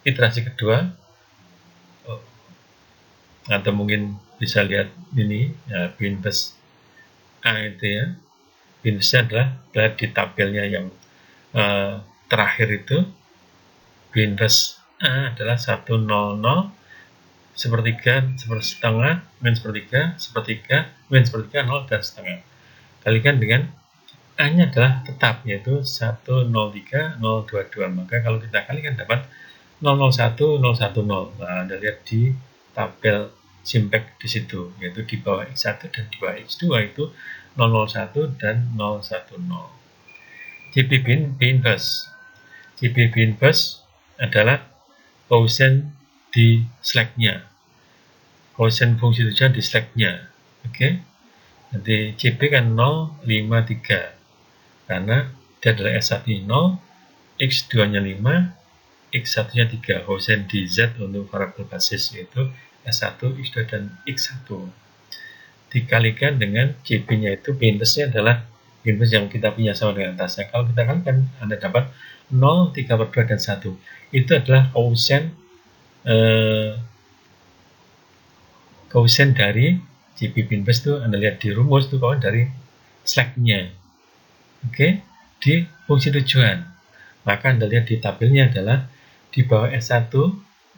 iterasi kedua, atau mungkin bisa lihat ini ya, B inverse A itu ya, B inverse adalah di tabelnya yang terakhir itu, B inverse A adalah 100 sepertiga, setengah, min sepertiga, min sepertiga, 0 dan setengah. Kalikan dengan A nya adalah tetap, yaitu 103, 022, maka kalau kita kalikan dapat 001, 010. Nah, Anda lihat di tabel Simpek di situ, yaitu di bawah X1 dan di bawah X2 itu 001 dan 010. CB B inverse. CB B inverse adalah koefisien di slack-nya, koefisien fungsi tujuan di slack-nya. Oke. Jadi CB kan 053 karena dia adalah S1 0, X2 nya 5, X1 nya 3, koefisien di Z untuk variabel basis yaitu S1, X2 dan X1. dikalikan dengan CP-nya itu Pinterest-nya adalah Pinterest yang kita punya sama dengan atasnya. Kalau kita kalikan, Anda dapat 0, 3/2, dan 1. Itu adalah koefisien dari CP Pinterest itu Anda lihat di rumus itu kawan dari slack-nya. Oke, di fungsi tujuan. Maka Anda lihat di tabelnya adalah di bawah S1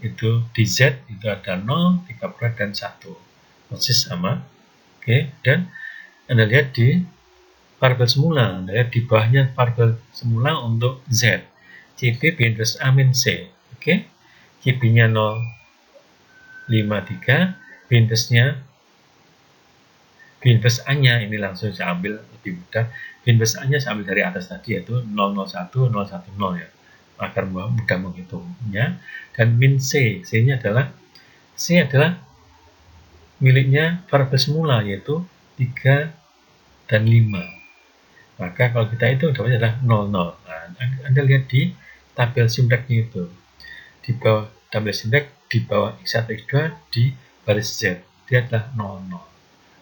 itu di Z itu ada 0, 3/2, dan 1. Persis sama. Oke, dan Anda lihat di variabel semula, Anda lihat di bawahnya variabel semula untuk Z. CP Pinterest A min C. Oke, CP-nya 0,53, Pinterest-nya Pinterest A-nya ini langsung saya ambil lebih mudah. Pinterest A-nya saya ambil dari atas tadi yaitu 001, 010 ya, agar mudah menghitungnya. Dan min C, C-nya adalah miliknya variabel semula yaitu 3 dan 5. Maka kalau kita hitung dapatnya adalah 00. Nah, Anda lihat di tabel simpleknya itu. Di bawah tabel simplek, di bawah X1, X2, di baris Z. Dia adalah 00.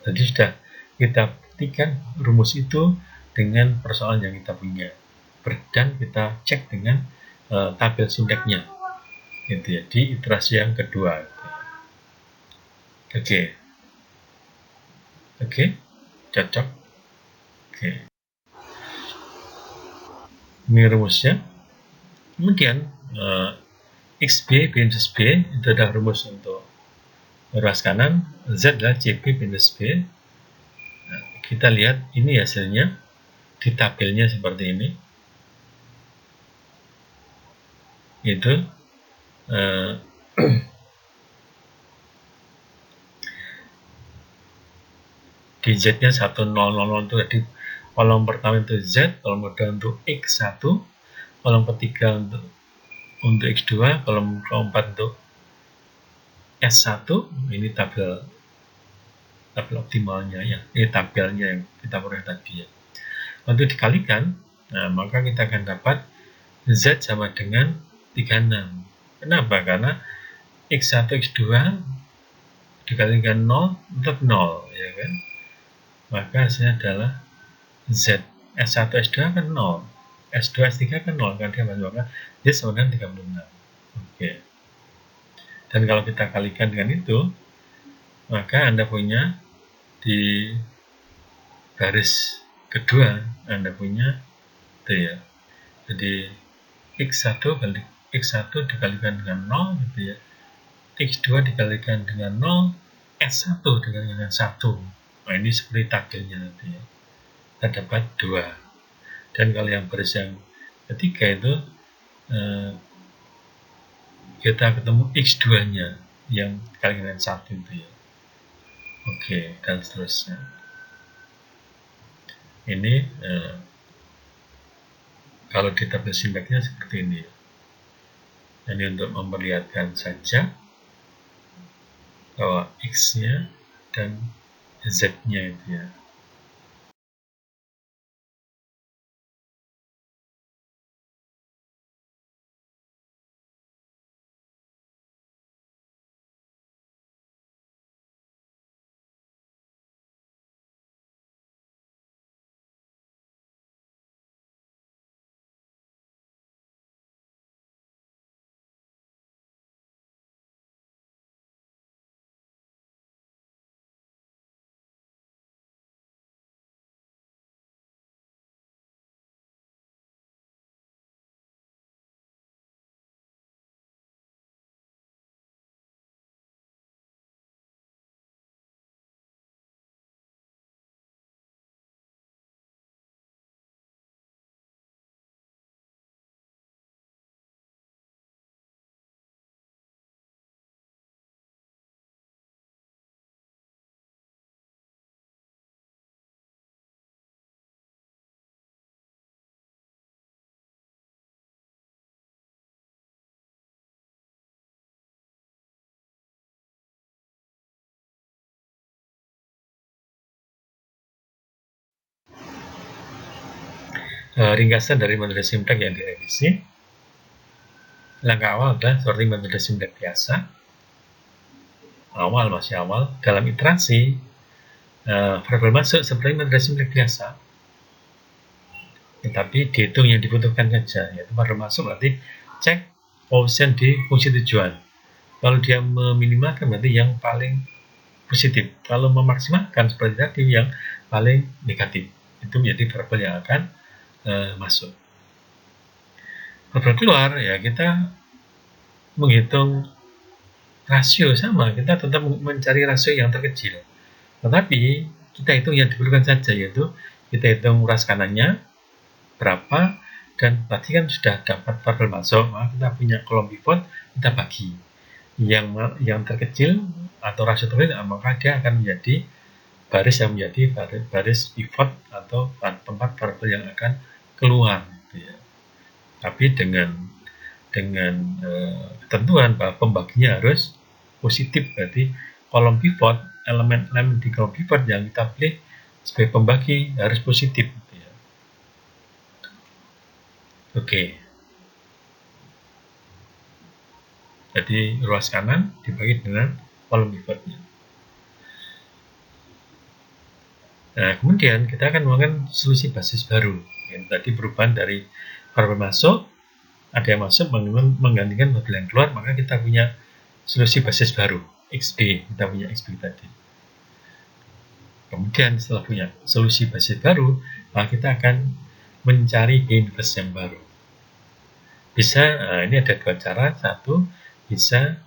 Jadi sudah kita buktikan rumus itu dengan persoalan yang kita punya. Dan kita cek dengan tabel simpleknya. Gitu ya, di iterasi yang kedua. Oke. Oke. Cocok. Oke. Ini rumusnya. Kemudian XB Pinterest B itu adalah rumus untuk ruas kanan, Z adalah CP Pinterest B. Nah, kita lihat ini hasilnya di tabelnya seperti ini. Itu di Z-nya 1000 itu tadi kolom pertama itu Z, kolom kedua untuk X1, kolom ketiga untuk X2, kolom keempat untuk S1. Ini tabel optimalnya ya, ini tabelnya yang kita peroleh tadi ya. Untuk dikalikan, nah maka kita akan dapat Z sama dengan 36. Kenapa? Karena X1, X2 dikalikan 0 tetap 0 ya kan. Maka hasilnya adalah Z. S1, S2 kan 0. S2, S3 kan 0 kan dia maka Z sama dengan 36. Oke. Dan kalau kita kalikan dengan itu, maka Anda punya di garis kedua Anda punya itu ya. Jadi X1 dikalikan dengan 0 gitu ya. X2 dikalikan dengan 0, S1 dikalikan dengan 1. Nah, ini seperti tabelnya nanti ya. Kita dapat 2. Dan kalau yang baris yang ketiga itu kita ketemu X2-nya yang dikalikan dengan 1 itu ya. Oke, dan seterusnya. Ini kalau di tabel simpleknya seperti ini ya. Ini untuk memperlihatkan saja bahwa X-nya dan Z-nya itu ya. Ringkasan dari metode simplek yang direvisi. Langkah awal adalah seperti metode simplek biasa. Masih awal. Dalam iterasi, variabel masuk seperti metode simplex biasa, tetapi dihitung yang dibutuhkan saja, yaitu variabel masuk berarti cek koefisien di fungsi tujuan. Kalau dia meminimalkan berarti yang paling positif, kalau memaksimalkan seperti tadi yang paling negatif. Itu menjadi variabel yang akan masuk. Variabel keluar ya kita menghitung rasio sama, kita tetap mencari rasio yang terkecil. Tetapi kita hitung yang diperlukan saja, yaitu kita hitung ruas kanannya berapa, dan berarti kan sudah dapat variabel masuk, maka kita punya kolom pivot, kita bagi yang terkecil atau rasio terkecil, maka dia akan menjadi baris yang menjadi baris pivot atau tempat variabel yang akan keluar, gitu ya. Tapi dengan ketentuan bahwa pembaginya harus positif, berarti kolom pivot, elemen-elemen di kolom pivot yang kita pilih sebagai pembagi harus positif, gitu ya. Oke. Jadi ruas kanan dibagi dengan kolom pivotnya. Nah, kemudian kita akan melakukan solusi basis baru. Yang tadi perubahan dari variabel masuk, ada yang masuk menggantikan variabel yang keluar, maka kita punya solusi basis baru, XB, kita punya XB tadi. Kemudian setelah punya solusi basis baru, maka kita akan mencari B inverse yang baru. Bisa, ini ada dua cara. Satu, bisa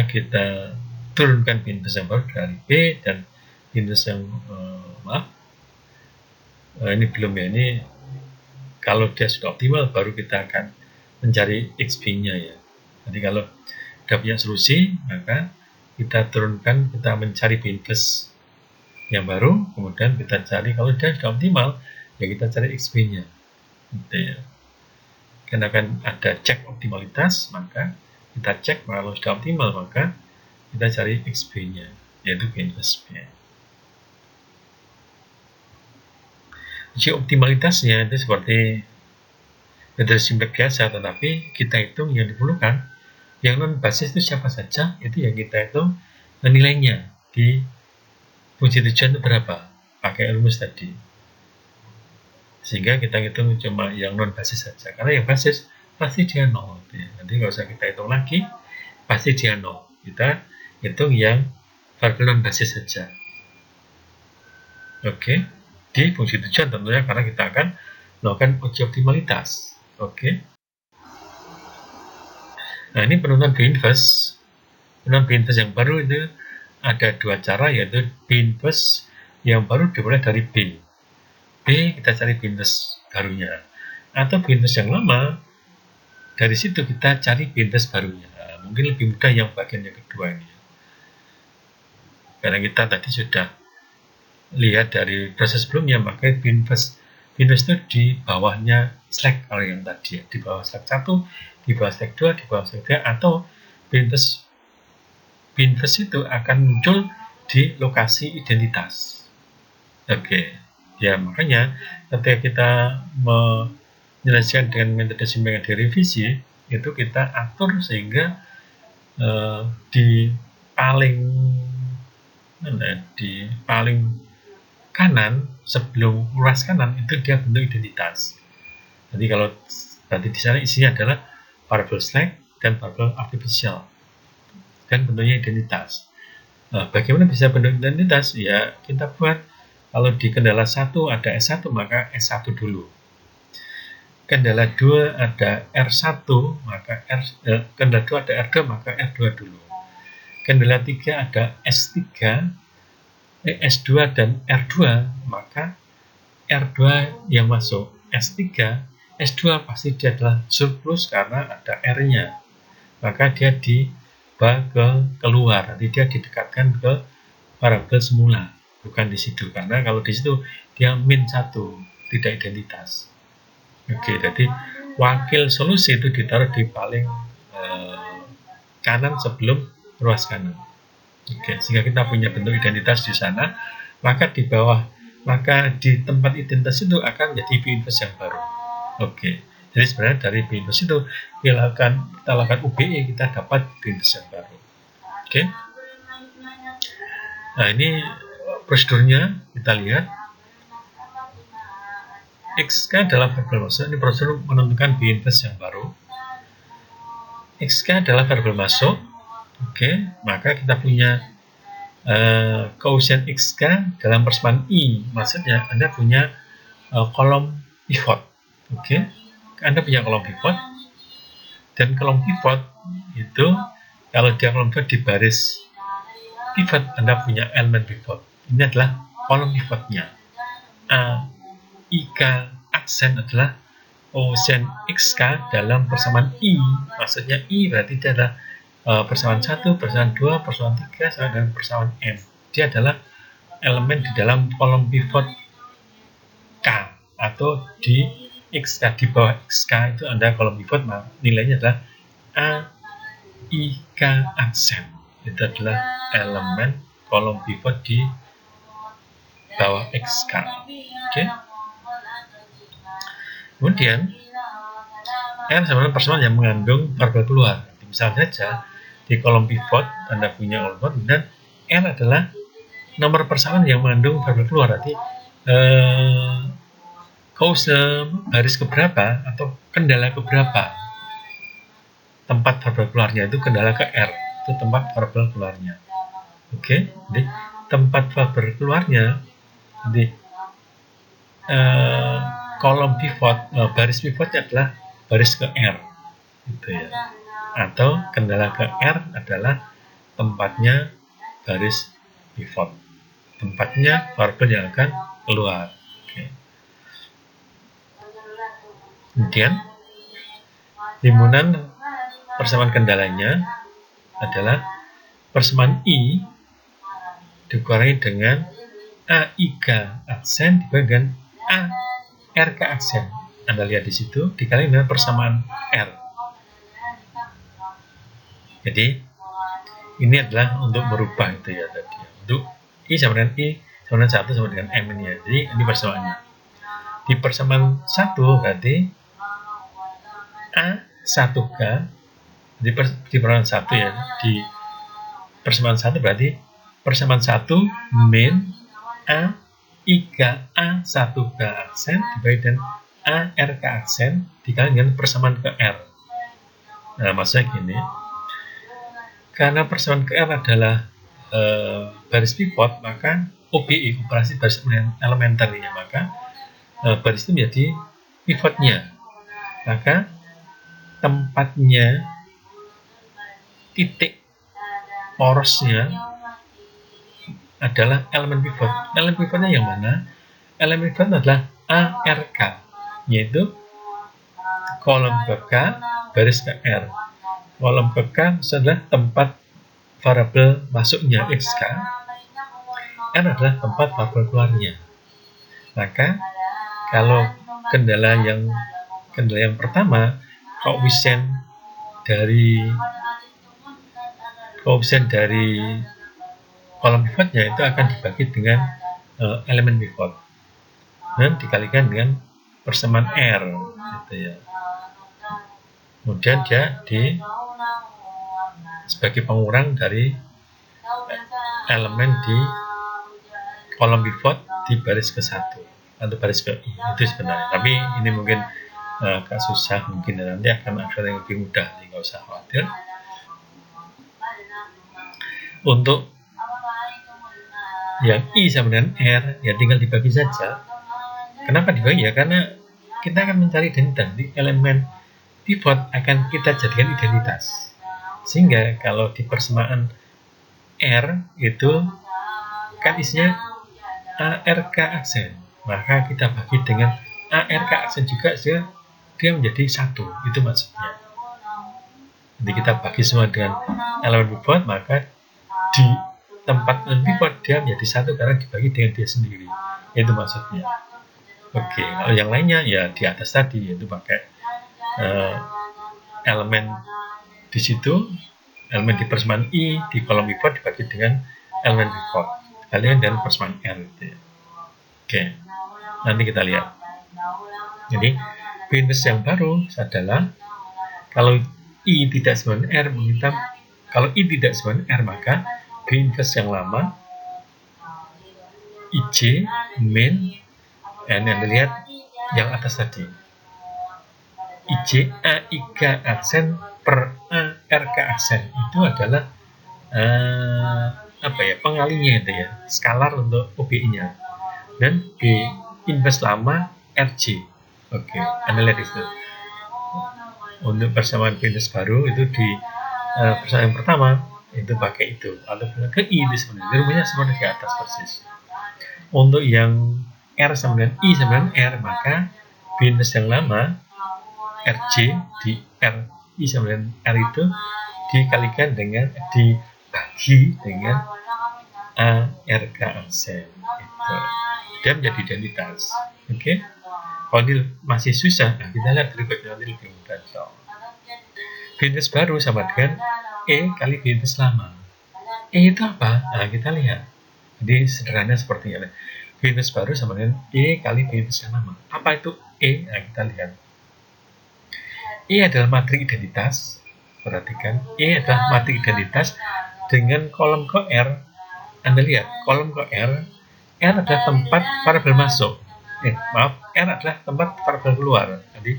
kita turunkan B inverse yang baru dari B, dan B inverse yang ini belum ya, ini kalau dia sudah optimal baru kita akan mencari XB-nya ya. Jadi kalau sudah punya solusi, maka kita turunkan, kita mencari B inverse yang baru, kemudian kita cari, kalau dia sudah optimal, ya kita cari XB-nya. Gitu ya. Karena akan ada cek optimalitas, maka kita cek kalau sudah optimal, maka kita cari XB-nya, yaitu B inverse B. Jadi optimalitasnya itu seperti metode simplex biasa, tetapi kita hitung yang diperlukan. Yang non basis itu siapa saja, itu yang kita hitung nilainya di fungsi tujuan itu berapa, pakai rumus tadi. Sehingga kita hitung cuma yang non basis saja, karena yang basis pasti dia 0. Nanti nggak usah kita hitung lagi, pasti dia 0. Kita hitung yang variabel non basis saja. Oke, di fungsi tujuan tentunya, karena kita akan melakukan uji optimalitas. Oke. Nah, ini penurunan B inverse. Penurunan B inverse yang baru itu ada dua cara, yaitu B inverse yang baru dimulai dari B. B kita cari B inverse barunya, atau B inverse yang lama, dari situ kita cari B inverse barunya. Nah, mungkin lebih mudah yang bagian yang kedua ini, karena kita tadi sudah lihat dari proses sebelumnya, maka B inverse itu di bawahnya slack, kalau yang tadi ya, di bawah slack 1, di bawah slack 2, di bawah slack 3, atau B inverse itu akan muncul di lokasi identitas. Oke, ya makanya ketika kita menyelesaikan dengan metode simplex derivasi, itu kita atur sehingga di paling kanan sebelum ruas kanan itu dia bentuk identitas. Jadi kalau tadi di sana isinya adalah variabel slack dan variabel artificial, dan bentuknya identitas. Nah, bagaimana bisa bentuk identitas? Ya kita buat, kalau di kendala 1 ada S1, maka S1 dulu. Kendala 2 ada R1, maka kendala 2 ada R2, maka R2 dulu. Kendala 3 ada S2 dan R2, maka R2 yang masuk. S3, S2 pasti dia adalah surplus karena ada R-nya, maka dia dibawa ke keluar, nanti dia didekatkan ke variabel semula, bukan di situ, karena kalau di situ dia -1, tidak identitas. Oke, jadi wakil solusi itu ditaruh di paling kanan sebelum ruas kanan. Oke, sehingga kita punya bentuk identitas di sana, maka di bawah, maka di tempat identitas itu akan jadi B inverse yang baru. Oke, jadi sebenarnya dari B inverse itu kita lakukan UBE, kita dapat B inverse yang baru. Oke. Nah, ini prosedurnya kita lihat. XK adalah variabel masuk. Ini prosedur menentukan B inverse yang baru. XK adalah variabel masuk. Oke, maka kita punya koefisien XK dalam persamaan I. Maksudnya Anda punya kolom pivot. Oke, Anda punya kolom pivot. Dan kolom pivot itu, kalau dia kolom pivot di baris pivot, Anda punya elemen pivot. Ini adalah kolom pivotnya. A, IK aksen adalah koefisien XK dalam persamaan I. Maksudnya I berarti dia adalah persamaan 1, persamaan 2, persamaan 3, sama dengan persamaan M. Dia adalah elemen di dalam kolom pivot K, atau di XK, di bawah XK itu Anda kolom pivot, nilainya adalah A, IK aksen. Itu adalah elemen kolom pivot di bawah XK. Oke. Kemudian R sama dengan persamaan yang mengandung variabel keluar. Misalnya saja di kolom pivot Anda punya kolom pivot, dan R adalah nomor persamaan yang mengandung variabel keluar. Berarti baris keberapa atau kendala keberapa tempat variabel keluarnya, itu kendala ke R, itu tempat variabel keluarnya. Oke, jadi tempat variabel keluarnya, jadi kolom pivot, baris pivotnya adalah baris ke R, gitu ya. Atau kendala ke R adalah tempatnya baris pivot, tempatnya variabel yang akan keluar. Oke. Kemudian himpunan persamaan kendalanya adalah persamaan I dikurangi dengan AIK aksen dibagi dengan ARK aksen. Anda lihat di situ dikali dengan persamaan R. Jadi ini adalah untuk merubah itu ya tadi. Untuk I sama dengan I sama dengan 1 sama dengan M ini ya. Jadi ini persamaannya. Di persamaan 1 berarti A1K, di persamaan 1 ya. Di persamaan 1 berarti persamaan 1 min A IK A1K aksen dibagi dengan ARK aksen dikali dengan persamaan ke R. Nah, maksudnya gini, karena persamaan ke R adalah baris pivot, maka OBE, operasi baris elementer ya, maka baris itu menjadi pivotnya. Maka tempatnya, titik porosnya adalah elemen pivot. Elemen pivotnya yang mana? Elemen pivot adalah ARK, yaitu kolom ke K, baris ke R. Kolom ke K adalah tempat variabel masuknya XK, R adalah tempat variabel keluarnya. Maka kalau kendala yang pertama, koefisien dari kolom pivotnya itu akan dibagi dengan elemen pivot dan dikalikan dengan persamaan R, gitu ya. Kemudian dia sebagai pengurang dari elemen di kolom pivot di baris ke-1 atau baris ke I, itu sebenarnya. Tapi ini mungkin agak susah, mungkin nanti akan ada yang lebih mudah, jadi nggak usah khawatir. Untuk yang I sama dengan R, ya tinggal dibagi saja. Kenapa dibagi? Ya karena kita akan mencari identitas. Di elemen pivot akan kita jadikan identitas. Sehingga kalau di persamaan R itu kan isinya ARK aksen, maka kita bagi dengan ARK aksen juga, sehingga dia menjadi 1. Itu maksudnya. Jadi kita bagi semua dengan elemen pivot, maka di tempat elemen pivot dia menjadi 1 karena dibagi dengan dia sendiri. Itu maksudnya. Oke, kalau yang lainnya ya di atas tadi, yaitu pakai elemen di situ, elemen di persamaan I di kolom pivot dibagi dengan elemen pivot kalian dan persamaan R gitu ya. Oke, nanti kita lihat. Jadi B inverse yang baru adalah kalau I tidak sama dengan R, kalau I tidak sama dengan R, maka B inverse yang lama IJ, min, Anda lihat yang atas tadi. IJ, AIK aksen per ARK aksen itu adalah pengalinya itu ya, skalar untuk OBI-nya. Dan B inverse lama RJ. Oke, Anda lihat itu. Untuk persamaan B inverse baru itu di persamaan yang pertama itu pakai itu, atau ke I itu sebenarnya rumusnya sebenarnya di atas persis. Untuk yang R sama dengan I sama dengan R, maka B inverse yang lama RJ di R I sama dengan R itu dikalikan dengan dibagi dengan ARK aksen itu, dia menjadi identitas. Oke. Kalau ini masih susah, kita lihat berikutnya nanti lebih mudah. B inverse baru sama dengan E kali B inverse lama. E itu apa? Nah, kita lihat. Jadi sederhananya seperti ini. B inverse baru sama dengan E kali B inverse yang lama. Apa itu E? Nah, kita lihat. E adalah matrik identitas. Perhatikan, E adalah matrik identitas dengan kolom ke R. Anda lihat, kolom ke R adalah tempat variabel masuk. R adalah tempat variabel keluar. Jadi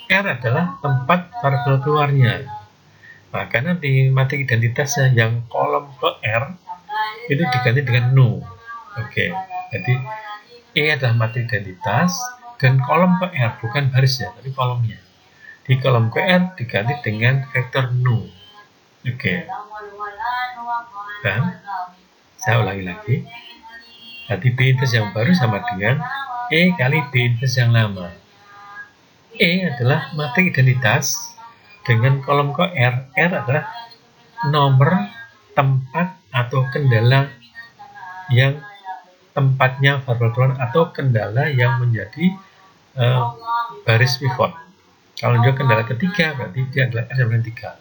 R adalah tempat variabel keluarnya. Maka nanti matrik identitasnya yang kolom ke R itu diganti dengan nu. Oke. Jadi E adalah matrik identitas dan kolom ke R, bukan barisnya, tapi kolomnya. Di kolom ke R diganti dengan vektor nu. Oke. Dan saya ulangi lagi. Jadi B inverse yang baru sama dengan E kali B inverse yang lama. E adalah matrik identitas dengan kolom ke R. R adalah nomor, tempat, atau kendala yang tempatnya variabel keluar atau kendala yang menjadi baris pivot. Kalau dia kendala ketiga, berarti dia adalah R sama dengan 3.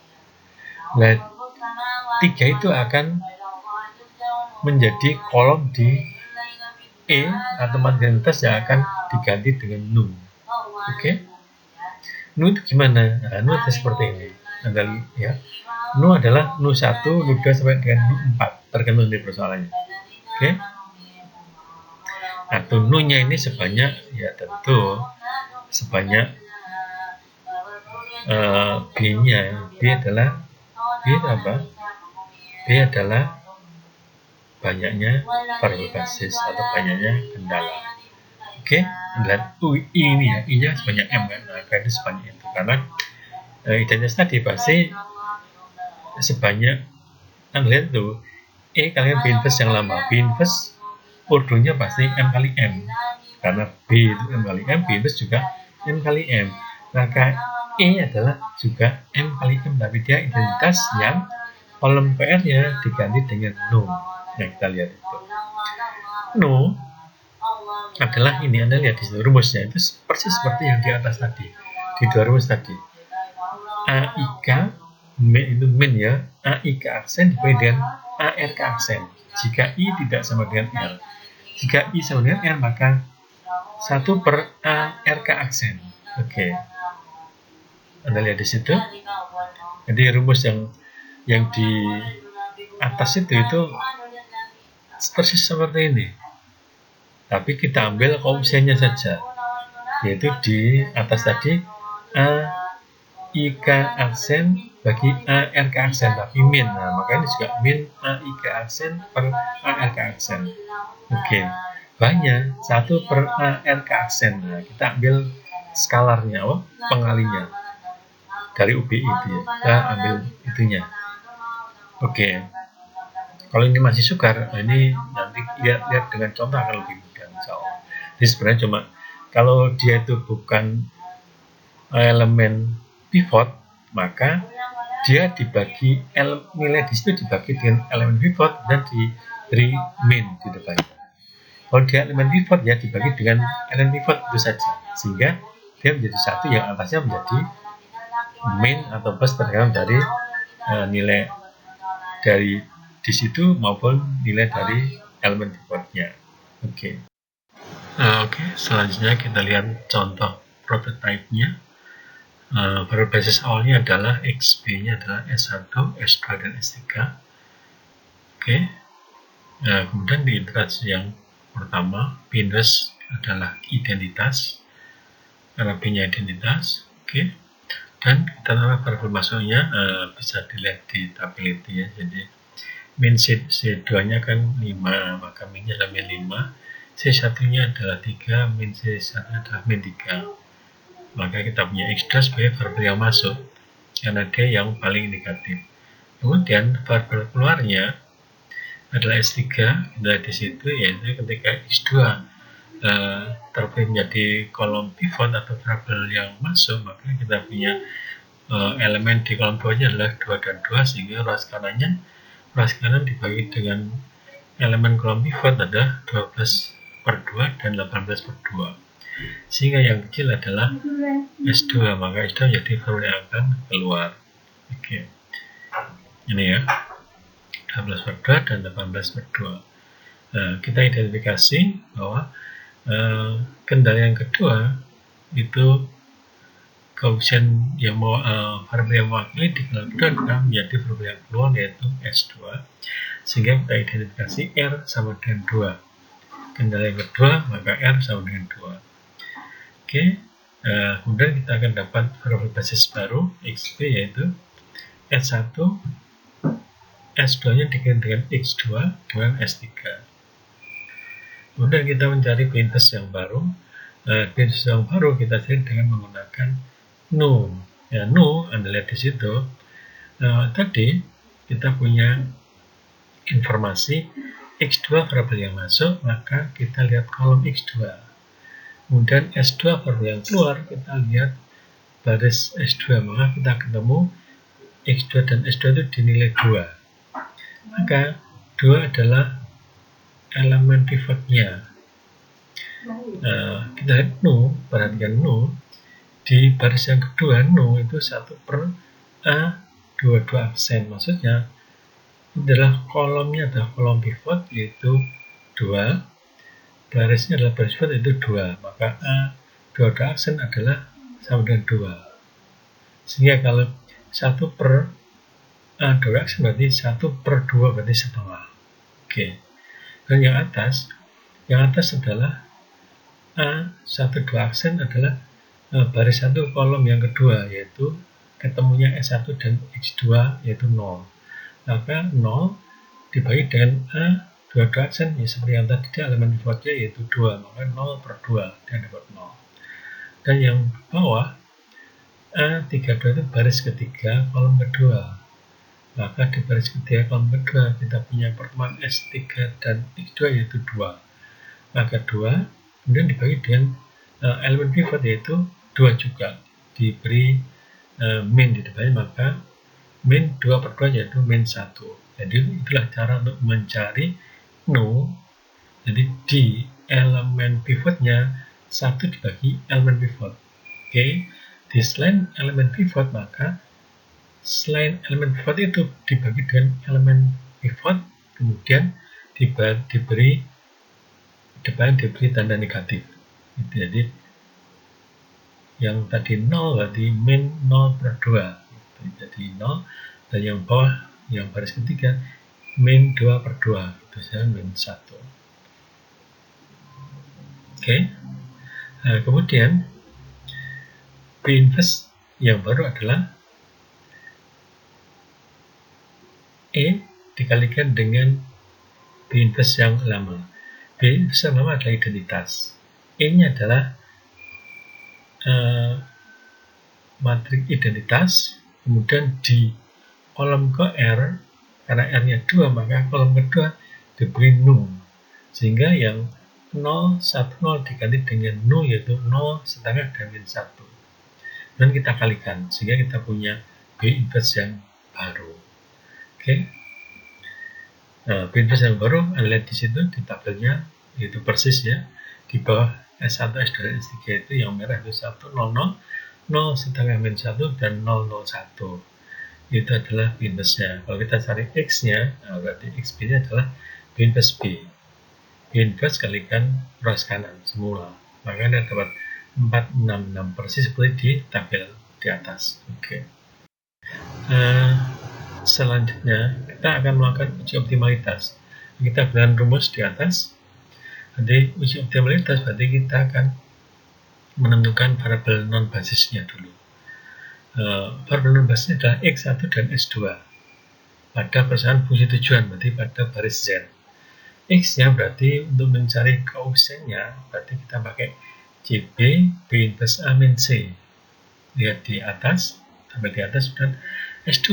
Nah, 3 itu akan menjadi kolom di E atau matrik identitas yang akan diganti dengan nu. Oke. Nu itu gimana? Nah, nu ada seperti ini. Anda ya. Nu adalah nu 1, nu 2 sampai dengan nu 4, tergantung dari persoalannya. Oke. Atau nu-nya ini sebanyak, ya tentu sebanyak B-nya. B adalah B adalah banyaknya variabel basis atau banyaknya kendala. Oke, lihat I ini ya, I-nya sebanyak M kan, nah, itu sebanyak itu karena identitas tadi pasti sebanyak, Anda lihat tuh E kali B inverse yang lama, B inverse ordonya pasti M kali M karena B itu M kali M, B inverse juga M kali M, maka E adalah juga M kali M, tapi dia identitas yang kolom PR-nya diganti dengan nu. Nah, kita lihat itu. Nu adalah ini, Anda lihat di situ rumusnya itu persis seperti yang di atas tadi, di dua rumus tadi. AIK itu min ya, AIK aksen dibagi dengan ARK aksen. Jika I tidak sama dengan R, jika I sama dengan R maka 1 per ARK aksen. Oke. Anda lihat di situ. Jadi rumus yang di atas itu persis seperti ini, tapi kita ambil koefisiennya saja, yaitu di atas tadi AIK aksen bagi ARK aksen, tapi min. Nah, maka ini juga min AIK aksen per ARK aksen. Oke, banyak 1 per ARK aksen. Nah, kita ambil skalarnya, pengalinya dari UBI itu ya, kita ambil itunya. Oke. Kalau ini masih sukar, ini nanti lihat dengan contoh akan lebih mudah. Jadi sebenarnya cuma kalau dia itu bukan elemen pivot, maka dia dibagi nilai di situ dibagi dengan elemen pivot dan diberi min di depannya. Kalau dia elemen pivot ya dibagi dengan elemen pivot itu saja, sehingga dia menjadi satu yang atasnya menjadi min atau plus tergantung dari nilai dari di situ maupun nilai dari elemen pivotnya. Oke. Oke, selanjutnya kita lihat contoh prototipe-nya. Variabel basis awalnya adalah XB-nya adalah S1, S2, dan S3. Oke. Kemudian di iterasi yang pertama, P-inverse adalah identitas, karena B-nya identitas. Oke. Dan kita taruh variabel masuknya bisa dilihat di tabel itu ya. Jadi min C2 nya kan 5, maka minnya adalah min 5, C1 nya adalah 3, min C1 adalah min 3. Maka kita punya X2 sebagai variabel yang masuk karena dia yang paling negatif. Kemudian variabel keluarnya adalah S3, kita di situ, yaitu ketika X2 terpilih menjadi kolom pivot atau variabel yang masuk, maka kita punya elemen di kolom bawahnya adalah 2 dan 2, sehingga ruas kanan dibagi dengan elemen kolom pivot adalah 12/2 dan 18/2, sehingga yang kecil adalah S2, maka S2 menjadi variabel yang akan keluar. Oke. Ini ya, 12/2 dan 18/2. Nah, kita identifikasi bahwa kendali yang kedua itu koefisien yang variabel yang mewakili di kendali kedua adalah menjadi variabel yang keluar, yaitu S2, sehingga kita identifikasi R sama dengan 2. Kendali yang kedua, maka R sama dengan 2. Oke, kemudian kita akan dapat variabel basis baru XB, yaitu S1, S2 nya diganti dengan X2 dengan S3. Kemudian kita mencari P-inverse yang baru. P-inverse yang baru kita cari dengan menggunakan nu. Ya, nu, Anda lihat di situ. Tadi kita punya informasi X2 variabel yang masuk, maka kita lihat kolom X2. Kemudian S2 variabel yang keluar, kita lihat baris S2, maka kita ketemu X2 dan S2 itu dinilai 2. Maka 2 adalah elemen pivotnya. Kita lihat nu, perhatikan nu, di baris yang kedua nu itu 1/A 22 aksen, maksudnya adalah kolomnya adalah kolom pivot, yaitu 2, barisnya adalah baris pivot, yaitu 2, maka A 22 aksen adalah sama dengan 2, sehingga kalau 1/A 2 aksen berarti 1/2 berarti setengah. Oke. Dan yang atas adalah A 12 aksen adalah baris 1 kolom yang kedua, yaitu ketemunya S1 dan X2, yaitu 0. Maka 0 dibagi dengan A 22 aksen, ya seperti yang tadi, elemen pivotnya yaitu 2, maka 0/2 dan dapat 0. Dan yang bawah A32 itu baris ketiga kolom kedua, maka di baris ketiga kolom kedua kita punya pertemuan S3 dan X2 yaitu 2, maka 2 kemudian dibagi dengan elemen pivot yaitu 2 juga, diberi min di depannya, maka min 2/2 yaitu min 1. Jadi itulah cara untuk mencari nu. Jadi di elemen pivotnya 1 dibagi elemen pivot. Oke. Di selain elemen pivot, maka selain elemen pivot itu dibagi dengan elemen pivot, kemudian diberi depan diberi tanda negatif. Jadi yang tadi 0 berarti min 0/2, jadi 0, dan yang bawah yang baris ketiga min 2/2, itu saya min 1. Oke. Nah, kemudian P-inverse yang baru adalah E dikalikan dengan P-inverse yang lama. P-inverse yang lama adalah identitas. E-nya adalah matriks identitas, kemudian di kolom ke R, karena R-nya 2, maka kolom kedua diberi nu, sehingga yang 0, 1, 0 diganti dengan nu, yaitu 0 setengah dan min 1. Dan kita kalikan, sehingga kita punya B-inverse yang baru. Oke. Nah, B-inverse yang baru, Anda lihat di situ di tabelnya, yaitu persis ya, di bawah S1, S2, dan S3 itu yang merah itu 1, 0, 0, 0 setengah min 1, dan 0, 0, 1. Itu adalah B-inverse-nya. Kalau kita cari X-nya, nah berarti XB-nya adalah B-inverse B. B-inverse kalikan ruas kanan semula. Maka Anda dapat 466 persis seperti di tabel di atas. Oke. Selanjutnya kita akan melakukan uji optimalitas. Kita gunakan rumus di atas. Nanti uji optimalitas berarti kita akan menentukan variabel non basisnya dulu. Variabel non basisnya adalah X1 dan S2 pada persamaan fungsi tujuan, berarti pada baris Z. X-nya berarti untuk mencari koefisiennya berarti kita pakai CB B inverse A min C. Lihat di atas, sampai di atas, dan S2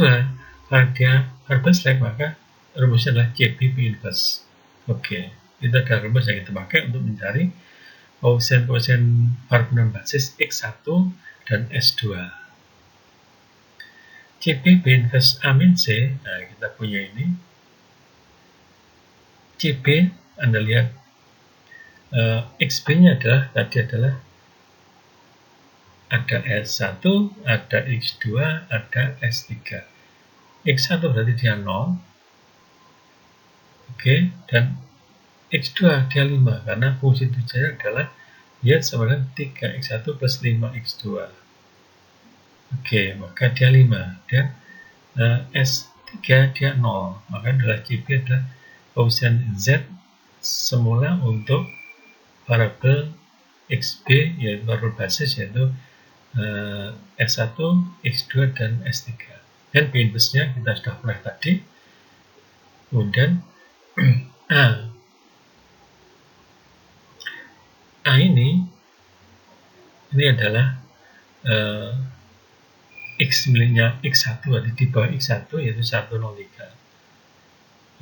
kalau dia variabel select maka rumusnya adalah CB B inverse. Oke, itu adalah rumus yang kita pakai untuk mencari koefisien-koefisien variabel non basis X1 dan S2. CB B inverse A min C, nah kita punya ini. CB, Anda lihat XB-nya adalah ada S1, ada X2, ada S3. X1 berarti dia 0. Oke, dan X2 dia 5 karena fungsi tujuannya adalah dia sama dengan 3X1 plus 5X2. Oke, maka dia 5. Dan S3 dia 0, maka adalah CB adalah koefisien Z semula untuk variabel XB yaitu variabel basis yaitu S1, X2 dan S3. Dan B inverse-nya kita sudah mulai tadi. Kemudian A ini adalah X miliknya X1 di bawah X1 yaitu 103.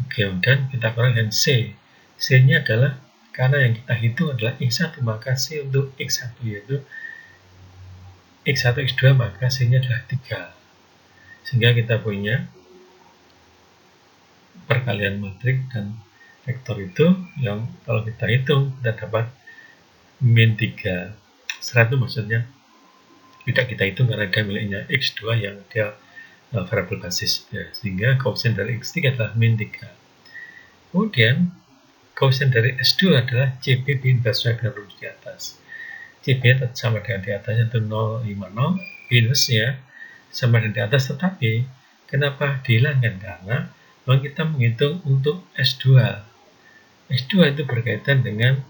Oke, dan kita kurang dengan C. C-nya adalah karena yang kita hitung adalah X1 maka C untuk X1 yaitu X1, X2 maka C-nya adalah 3. Sehingga kita punya perkalian matrik dan vektor itu yang kalau kita hitung kita dapat min 3. Serat itu maksudnya tidak kita hitung karena dia miliknya X2 yang dia variabel basis ya. Sehingga koefisien dari X3 adalah min 3. Kemudian koefisien dari S2 adalah CB B inverse dengan rumus di atas. CB sama dengan di atasnya itu 050, B inverse-nya sama dengan di atas, tetapi kenapa dihilangkan? Karena kita menghitung untuk S2. S2 itu berkaitan dengan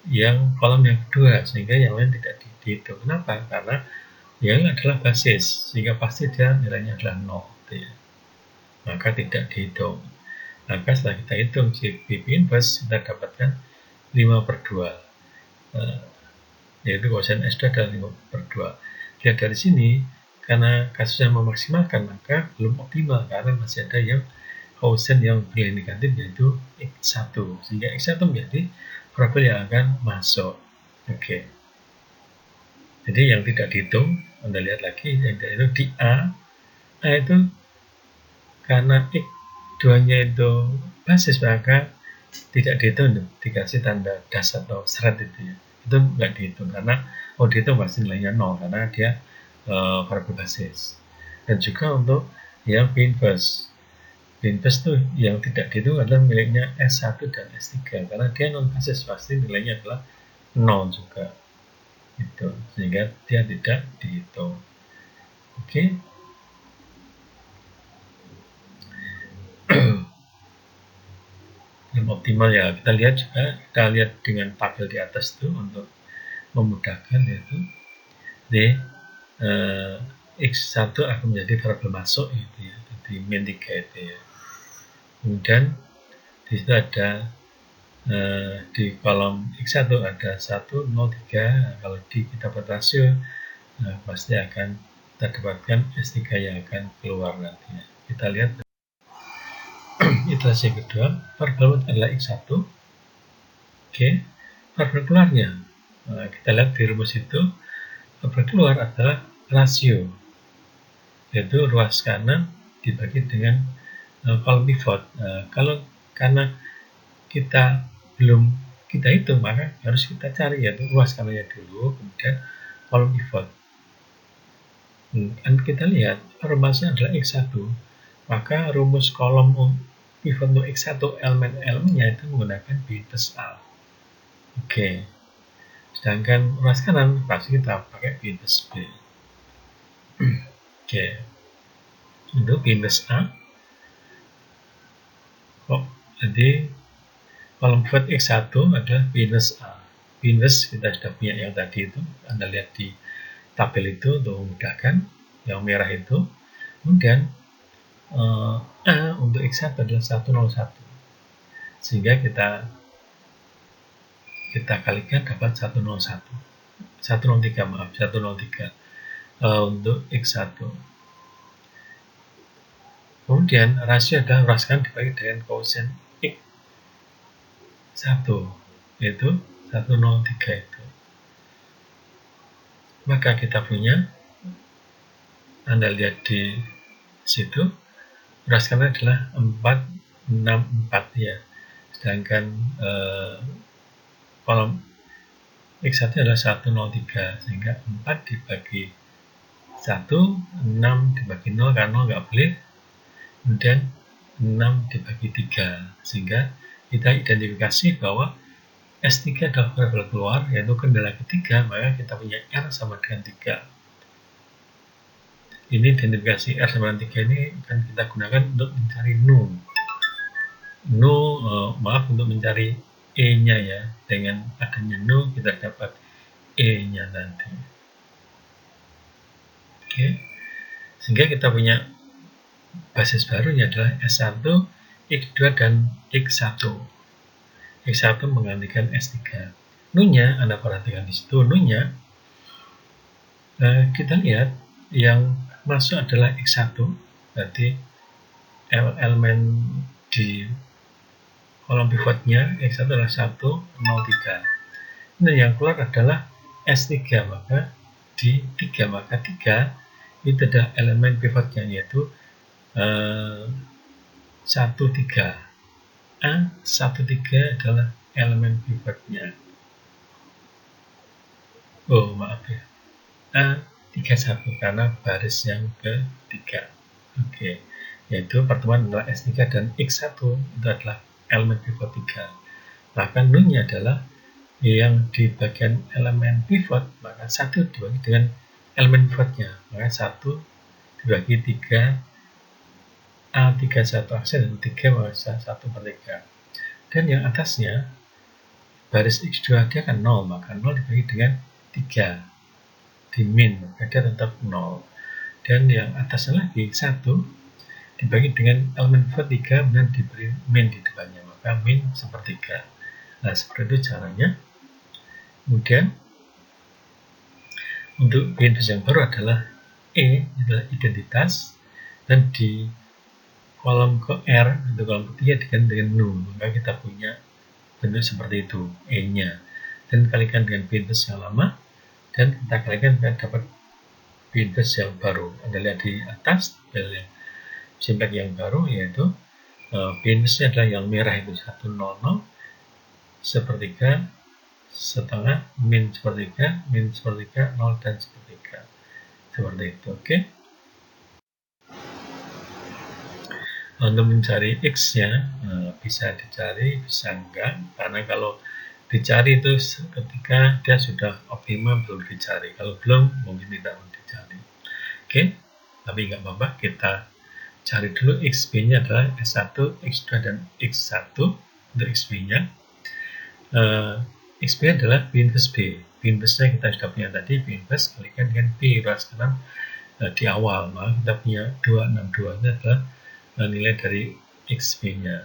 yang kolom yang kedua, sehingga yang lain tidak dihitung. Kenapa? Karena yang adalah basis, sehingga pasti dia nilainya adalah 0. Ya. Maka tidak dihitung. Maka setelah kita hitung CB B inverse, kita dapatkan 5/2. Yaitu koefisien S2 adalah 5/2. Lihat dari sini, karena kasusnya memaksimalkan, maka belum optimal, karena masih ada yang koefisien yang bernilai negatif, yaitu X1. Sehingga X1 menjadi variabel yang akan masuk. Oke. Jadi yang tidak dihitung, Anda lihat lagi, yang tidak dihitung di A itu karena X2-nya itu basis, maka tidak dihitung, dikasih tanda dasar atau seret itu ya. Itu nggak dihitung karena dihitung pasti nilainya 0 karena dia variabel basis. Dan juga untuk yang B inverse. B inverse itu yang tidak dihitung adalah miliknya S1 dan S3 karena dia non basis, pasti nilainya adalah 0 juga. Itu sehingga dia tidak dihitung. Oke. Yang optimal ya kita lihat dengan tabel di atas itu untuk memudahkan, yaitu X1 akan menjadi variabel masuk itu ya, jadi min 3 itu ya. Kemudian di situ ada di kolom X1 ada 1, 0, 3. Kalau kita buat rasio pasti akan kita dapatkan S3 yang akan keluar nantinya. Kita lihat iterasi yang kedua, variabel adalah X1. Oke, variabel keluarnya kita lihat di rumus itu, variabel keluar adalah rasio, yaitu ruas kanan dibagi dengan kolom pivot. Karena kita belum kita hitung, maka harus kita cari yaitu ruas kanannya dulu, kemudian kolom pivot. Dan kita lihat rumusnya adalah X1, maka rumus kolom pivot untuk X1 elemen-elemennya itu menggunakan B inverse A. Oke. Sedangkan ruas kanan pasti kita pakai B inverse B. Oke. Untuk B inverse A. Jadi kolom pivot X1 adalah P inverse A. P inverse kita sudah punya yang tadi itu, Anda lihat di tabel itu untuk memudahkan, yang merah itu. Kemudian A untuk X1 adalah 101, sehingga kita kalikan dapat 103 untuk X1. Kemudian rasio adalah rasakan dibagi dengan koefisien X1, yaitu 103 itu. Maka kita punya, Anda lihat di situ, rasakan adalah 464 ya. Sedangkan kolom X1 adalah 103, sehingga 4 dibagi 1, 6 dibagi 0, karena 0 nggak boleh. Kemudian 6 dibagi 3, sehingga kita identifikasi bahwa S3 adalah variabel keluar, yaitu kendala ketiga, maka kita punya R sama dengan 3. Ini identifikasi R sama dengan 3 ini akan kita gunakan untuk mencari untuk mencari E-nya ya. Dengan adanya kita dapat E-nya nanti. Oke. Sehingga kita punya basis barunya adalah S1, X2, dan X1. X1 menggantikan S3. Nu-nya, Anda perhatikan di situ, Nu-nya, kita lihat yang masuk adalah X1, berarti elemen di kolom pivotnya X1 adalah 103. Dan yang keluar adalah S3, maka di 3, maka 3 itu adalah elemen pivotnya, yaitu 13. A13 adalah elemen pivotnya. Oh, maaf ya. A31 karena baris yang ketiga. Oke. Yaitu pertemuan antara S3 dan X1 itu adalah elemen pivot 3. Bahkan Nu-nya adalah yang di bagian elemen pivot, maka 1 dibagi dengan elemen pivotnya, maka 1 dibagi 3, A31 aksen dan 3 maka 1/3. Dan yang atasnya baris X2 dia kan 0, maka 0 dibagi dengan 3 di min, maka dia tetap 0. Dan yang atasnya lagi 1 dibagi dengan elemen pivot 3 dan diberi min di depannya, maka min 1/3. Nah, seperti itu caranya. Kemudian untuk inverse yang baru adalah E adalah identitas, dan di kolom ke R, untuk kolom ketiga diganti dengan Nu, maka kita punya bentuk seperti itu, E-nya. Dan kalikan dengan P inverse yang lama, dan kita kalikan kita dapat P inverse yang baru. Anda lihat di atas tabel yang simplex yang baru, yaitu P inverse adalah yang merah itu 100, 1/3, setengah, min 1/3, min 1/3, 0 dan 1/3. Seperti itu, oke? Untuk mencari X-nya bisa dicari, bisa enggak, karena kalau dicari itu ketika dia sudah optimal baru dicari, kalau belum mungkin tidak mau dicari. Oke, tapi nggak apa-apa, kita cari dulu XB-nya adalah S1, X2, dan X1. Untuk XB-nya XB adalah P inverse B. P inverse-nya kita sudah punya tadi, P inverse kalikan dengan P sekarang di awal, maka kita punya 262, ini adalah nilai dari XB-nya.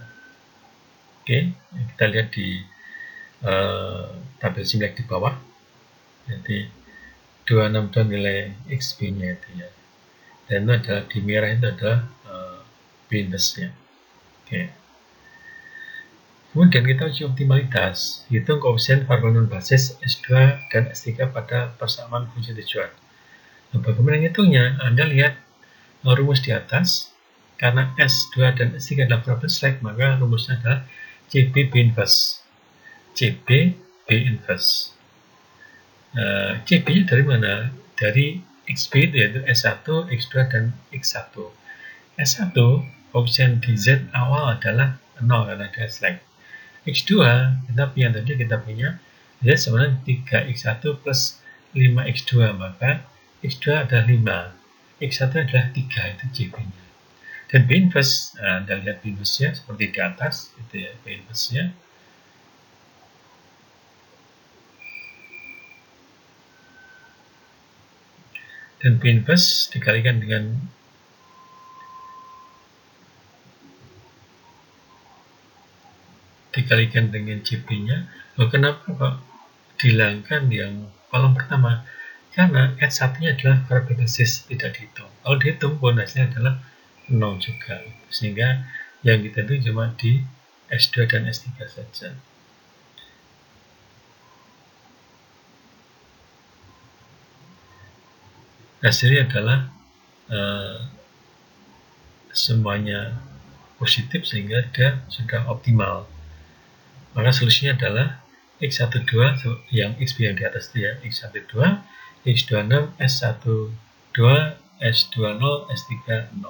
Oke, kita lihat di tabel simplex di bawah. Jadi 262 nilai XB-nya itu ya. Dan itu adalah di merah itu adalah P inverse-nya. Oke. Kemudian kita uji optimalitas, hitung koefisien variabel non basis S2 dan S3 pada persamaan fungsi tujuan. Nah, bagaimana ngitungnya? Anda lihat rumus di atas. Karena S2 dan S3 adalah variabel select, maka rumusnya adalah CB B inverse. CB B inverse. CB-nya dari mana? Dari XB itu yaitu S1, X2, dan X1. S1, koefisien di Z awal adalah 0 karena dia select. X2, kita punya Z sama dengan 3X1 plus 5X2, maka X2 adalah 5, X1 adalah 3, itu CB-nya. Dan B inverse, Anda lihat B inverse-nya seperti di atas, itu ya B inverse-nya. Dan P inverse dikalikan dengan CP-nya. Kenapa kok dihilangkan yang kolom pertama? Karena S1-nya adalah variabel basis, tidak dihitung. Kalau dihitung, pun hasilnya adalah 0 juga. Sehingga yang kita itu cuma di S2 dan S3 saja. Hasilnya adalah semuanya positif sehingga dia sudah optimal. Maka solusinya adalah X12 yang XB yang di atas itu ya, X12, X26, S12, S20, S30.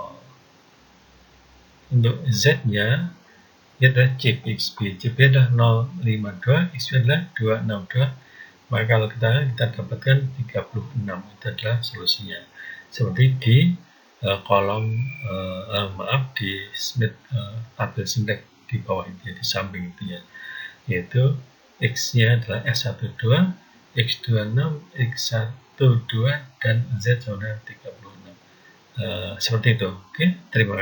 Untuk Z-nya ini adalah chip XB. CP adalah 052, XB adalah 262. Maka kalau kita dapatkan 36, itu adalah solusinya. Seperti di kolom di Smith tabel sintek di bawah itu ya, di samping itu ya, yaitu X-nya adalah S12, X26, X12 dan Z sama dengan 36. Seperti itu. Oke, terima kasih.